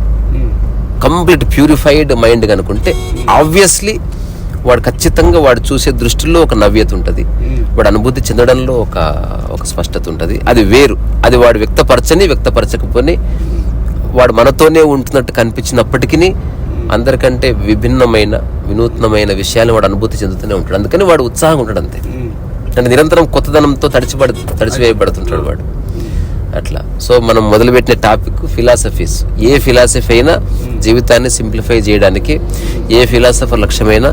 కంప్లీట్ ప్యూరిఫైడ్ మైండ్ కనుకుంటే ఆబ్వియస్లీ వాడు ఖచ్చితంగా వాడు చూసే దృష్టిలో ఒక నవ్యత ఉంటుంది, వాడు అనుభూతి చెందడంలో ఒక స్పష్టత ఉంటుంది. అది వేరు, అది వాడు వ్యక్తపరచకపోని వాడు మనతోనే ఉంటున్నట్టు కనిపించినప్పటికీ అందరికంటే వినూత్నమైన విషయాలను వాడు అనుభూతి చెందుతూనే ఉంటాడు. అందుకని వాడు ఉత్సాహంగా ఉంటాడు అంతే. అంటే నిరంతరం కొత్తదనంతో తడిచివేయబడుతుంటాడు వాడు అట్లా. సో మనం మొదలుపెట్టిన టాపిక్ ఫిలాసఫీస్. ఏ ఫిలాసఫీ అయినా జీవితాన్ని సింప్లిఫై చేయడానికి, ఏ ఫిలాసఫర్ లక్ష్యమైనా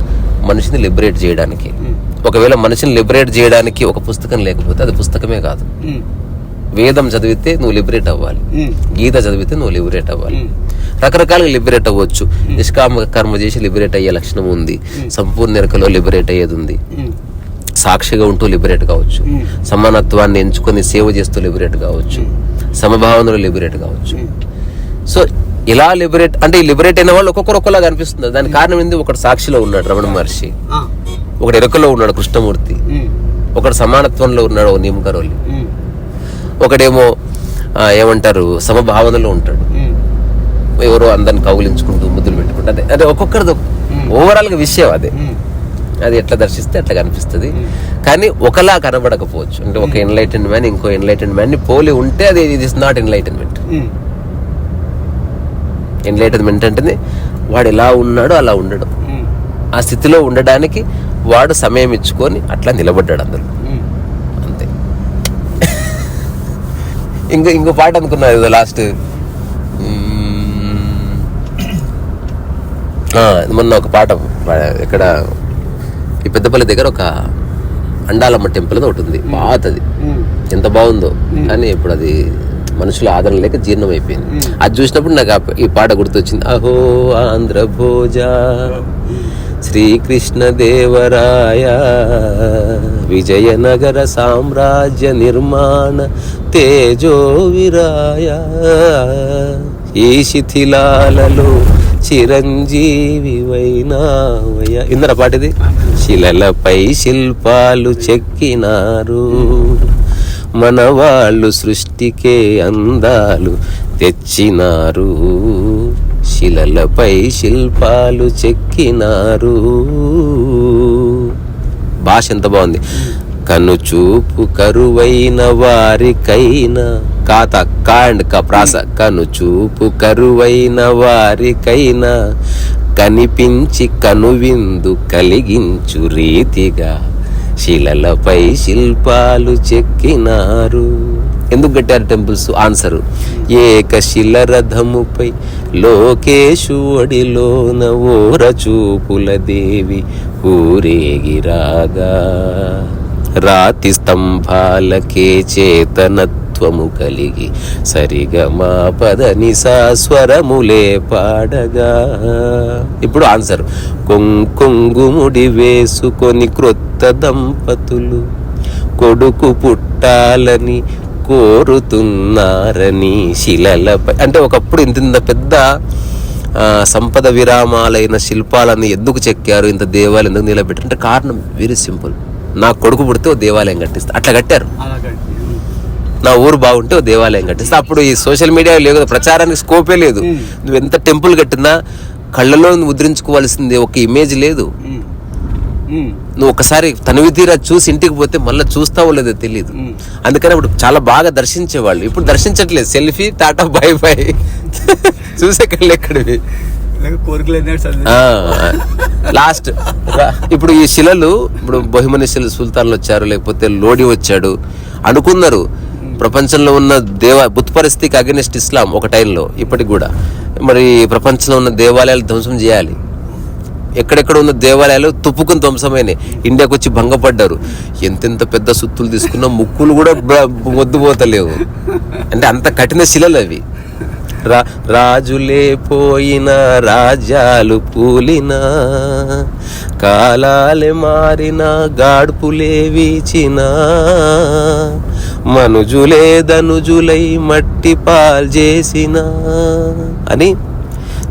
మనిషిని లిబరేట్ చేయడానికి. ఒకవేళ మనిషిని లిబరేట్ చేయడానికి ఒక పుస్తకం లేకపోతే అది పుస్తకమే కాదు. వేదం చదివితే నువ్వు లిబరేట్ అవ్వాలి, గీత చదివితే నువ్వు లిబరేట్ అవ్వాలి. రకరకాలుగా లిబరేట్ అవ్వచ్చు. నిష్కామ కర్మ చేసి లిబరేట్ అయ్యే లక్షణం ఉంది, సంపూర్ణ ఎరుకలో లిబరేట్ అయ్యేది ఉంది, సాక్షిగా ఉంటూ లిబరేట్ కావచ్చు, సమానత్వాన్ని ఎంచుకొని సేవ చేస్తూ లిబరేట్ కావచ్చు, సమభావనలో లిబరేట్ కావచ్చు. సో ఇలా లిబరేట్ అంటే ఈ లిబరేట్ అయిన వాళ్ళు ఒక్కొక్కరు ఒక్కలాగా అనిపిస్తుంది. దానికి కారణం ఏంది, ఒకటి సాక్షిలో ఉన్నాడు రమణ మహర్షి, ఒకటి ఎరుకలో ఉన్నాడు కృష్ణమూర్తి, ఒకటి సమానత్వంలో ఉన్నాడు ఓ నియమకరోలి, ఒకడేమో ఏమంటారు సమభావనలో ఉంటాడు, ఎవరో అందరిని కౌగిలించుకుంటూ ముద్దులు పెట్టుకుంటూ. అదే ఒక్కొక్కరిది ఓవరాల్ గా విషయం అదే. అది ఎట్లా దర్శిస్తే అట్లా కనిపిస్తుంది, కానీ ఒకలా కనబడకపోవచ్చు. అంటే ఒక ఎన్లైటెండ్ మ్యాన్ ఇంకో ఎన్లైటెండ్ మ్యాన్ ని పోలి ఉంటే అది it is not enlightenment. Enlightenment అంటే వాడు ఎలా ఉన్నాడో అలా ఉండడం, ఆ స్థితిలో ఉండడానికి వాడు సమయం ఇచ్చుకొని అట్లా నిలబడ్డాడు అందరూ, అంతే. ఇంకో పాట అనుకున్నారు లాస్ట్, మొన్న ఒక పాట ఇక్కడ ఈ పెద్దపల్లి దగ్గర ఒక అండాలమ్మ టెంపుల్ ఒకటి ఉంది, పాతది, ఎంత బాగుందో. కానీ ఇప్పుడు అది మనుషుల ఆదరణ లేక జీర్ణం అయిపోయింది. అది చూసినప్పుడు నాకు ఈ పాట గుర్తొచ్చింది. అహో ఆంధ్ర భోజ శ్రీకృష్ణ దేవరాయ విజయనగర సామ్రాజ్య నిర్మాణ తేజో విరాయ ఈ శిథిలాలలో చిరంజీవి వైనావయ. ఇందర పాటిది. శిలలపై శిల్పాలు చెక్కినారు మన వాళ్ళు, సృష్టికే అందాలు తెచ్చినారు, శిలలపై శిల్పాలు చెక్కినారు. భాష ఎంత బాగుంది. కనుచూపు కరువైన వారికైనా, కాత కా అండ్ క ప్రాస, కనుచూపు కరువైన వారికైనా కనిపించి కనువిందు కలిగించు రీతిగా శిలలపై శిల్పాలు చెక్కినారు. ఎందుకు కట్టారు టెంపుల్స్? ఆన్సరు, ఏకశిల రథముపై లోకేశు ఒడిలోన ఓరచూపుల దేవి ఊరేగిరాగా, రాతి స్తంభాలకే చేతనత్వము కలిగి సరిగమా పదనిసా స్వరములే పాడగా. ఇప్పుడు ఆన్సర్, కొంగుముడి వేసుకొని క్రొత్త దంపతులు కొడుకు పుట్టాలని కోరుతున్నారని శిలలపై. అంటే ఒకప్పుడు ఇంత పెద్ద సంపద విరామాలైన శిల్పాలను ఎందుకు చెక్కారు, ఇంత దేవాలయం ఎందుకు నిలబెట్టారు అంటే కారణం వెరీ సింపుల్. నా కొడుకు పుడితే ఓ దేవాలయం కట్టిస్తా, అట్లా కట్టారు. నా ఊరు బాగుంటే ఓ దేవాలయం కట్టిస్తా. అప్పుడు ఈ సోషల్ మీడియా లేదు, ప్రచారానికి స్కోపే లేదు. నువ్వు ఎంత టెంపుల్ కట్టినా కళ్ళలో ముద్రించుకోవాల్సింది ఒక ఇమేజ్ లేదు. నువ్వు ఒకసారి తనివి తీరా చూసి ఇంటికి పోతే మళ్ళీ చూస్తావో లేదో తెలియదు. అందుకని అప్పుడు చాలా బాగా దర్శించేవాళ్ళు, ఇప్పుడు దర్శించట్లేదు. సెల్ఫీ, టాటా, బై బై, చూసే కళ్ళు ఎక్కడివి. లాస్ట్ ఇప్పుడు ఈ శిలలు, ఇప్పుడు బహుమని సుల్తాన్లు వచ్చారు, లేకపోతే లోడి వచ్చాడు అనుకున్నారు. ప్రపంచంలో ఉన్న బుత్ పరిస్థితికి అగెనిస్ట్ ఇస్లాం ఒక టైంలో, ఇప్పటికి కూడా. మరి ప్రపంచంలో ఉన్న దేవాలయాలు ధ్వంసం చేయాలి. ఎక్కడెక్కడ ఉన్న దేవాలయాలు తుప్పుకుని ధ్వంసమైనాయి. ఇండియాకి వచ్చి భంగపడ్డారు. ఎంతెంత పెద్ద సుత్తులు తీసుకున్నా ముక్కులు కూడా మొద్దుపోతలేవు. అంటే అంత కఠిన శిలలు అవి. రాజులే పోయిన రాజ్యాలు పూలిన, కాలాలే మారిన గాడ్పులే వీచిన, మనుజులే ధనుజులై మట్టి పాల్చేసిన అని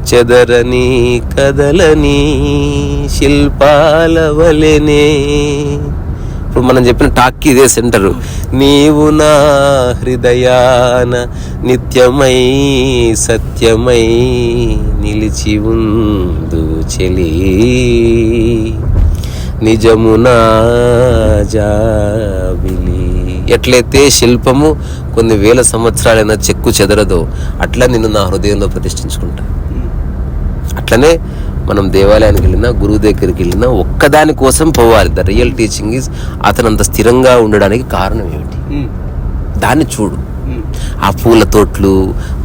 చెదరని కదలని శిల్పాల వలెనే. ఇప్పుడు మనం చెప్పిన టాక్కి ఇదే సెంటరు. నీవు నా హృదయాన నిత్యమై సత్యమై నిలిచి ఉందు చెలి, నిజమునా జాబిలి. ఎట్లయితే శిల్పము కొన్ని వేల సంవత్సరాలైనా చెక్కు చెదరదో అట్లా నిన్ను నా హృదయంలో ప్రతిష్ఠించుకుంటా. అట్లనే మనం దేవాలయానికి వెళ్ళినా, గురువు దగ్గరికి వెళ్ళినా ఒక్కదాని కోసం పోవాలి. ద రియల్ టీచింగ్ ఈజ్ అతను అంత స్థిరంగా ఉండడానికి కారణం ఏమిటి, దాన్ని చూడు. ఆ పూల తోట్లు,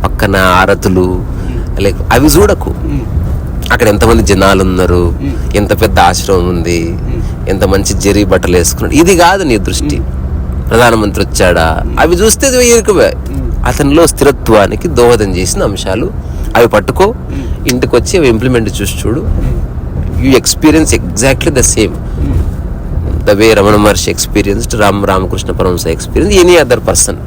పక్కన ఆరతులు, అవి చూడకు. అక్కడ ఎంతమంది జనాలు ఉన్నారు, ఎంత పెద్ద ఆశ్రమం ఉంది, ఎంత మంచి జరీ బట్టలు వేసుకున్నాడు, ఇది కాదు నీ దృష్టి. ప్రధానమంత్రి వచ్చాడా, అవి చూస్తే ఇరుకువే. అతనిలో స్థిరత్వానికి దోహదం చేసిన అంశాలు అవి పట్టుకో, ఇంటికి వచ్చి అవి ఇంప్లిమెంట్ చూసి చూడు. You experience exactly the same the way Ramana Maharshi experienced, Ramakrishna Paramahamsa experience, any other person.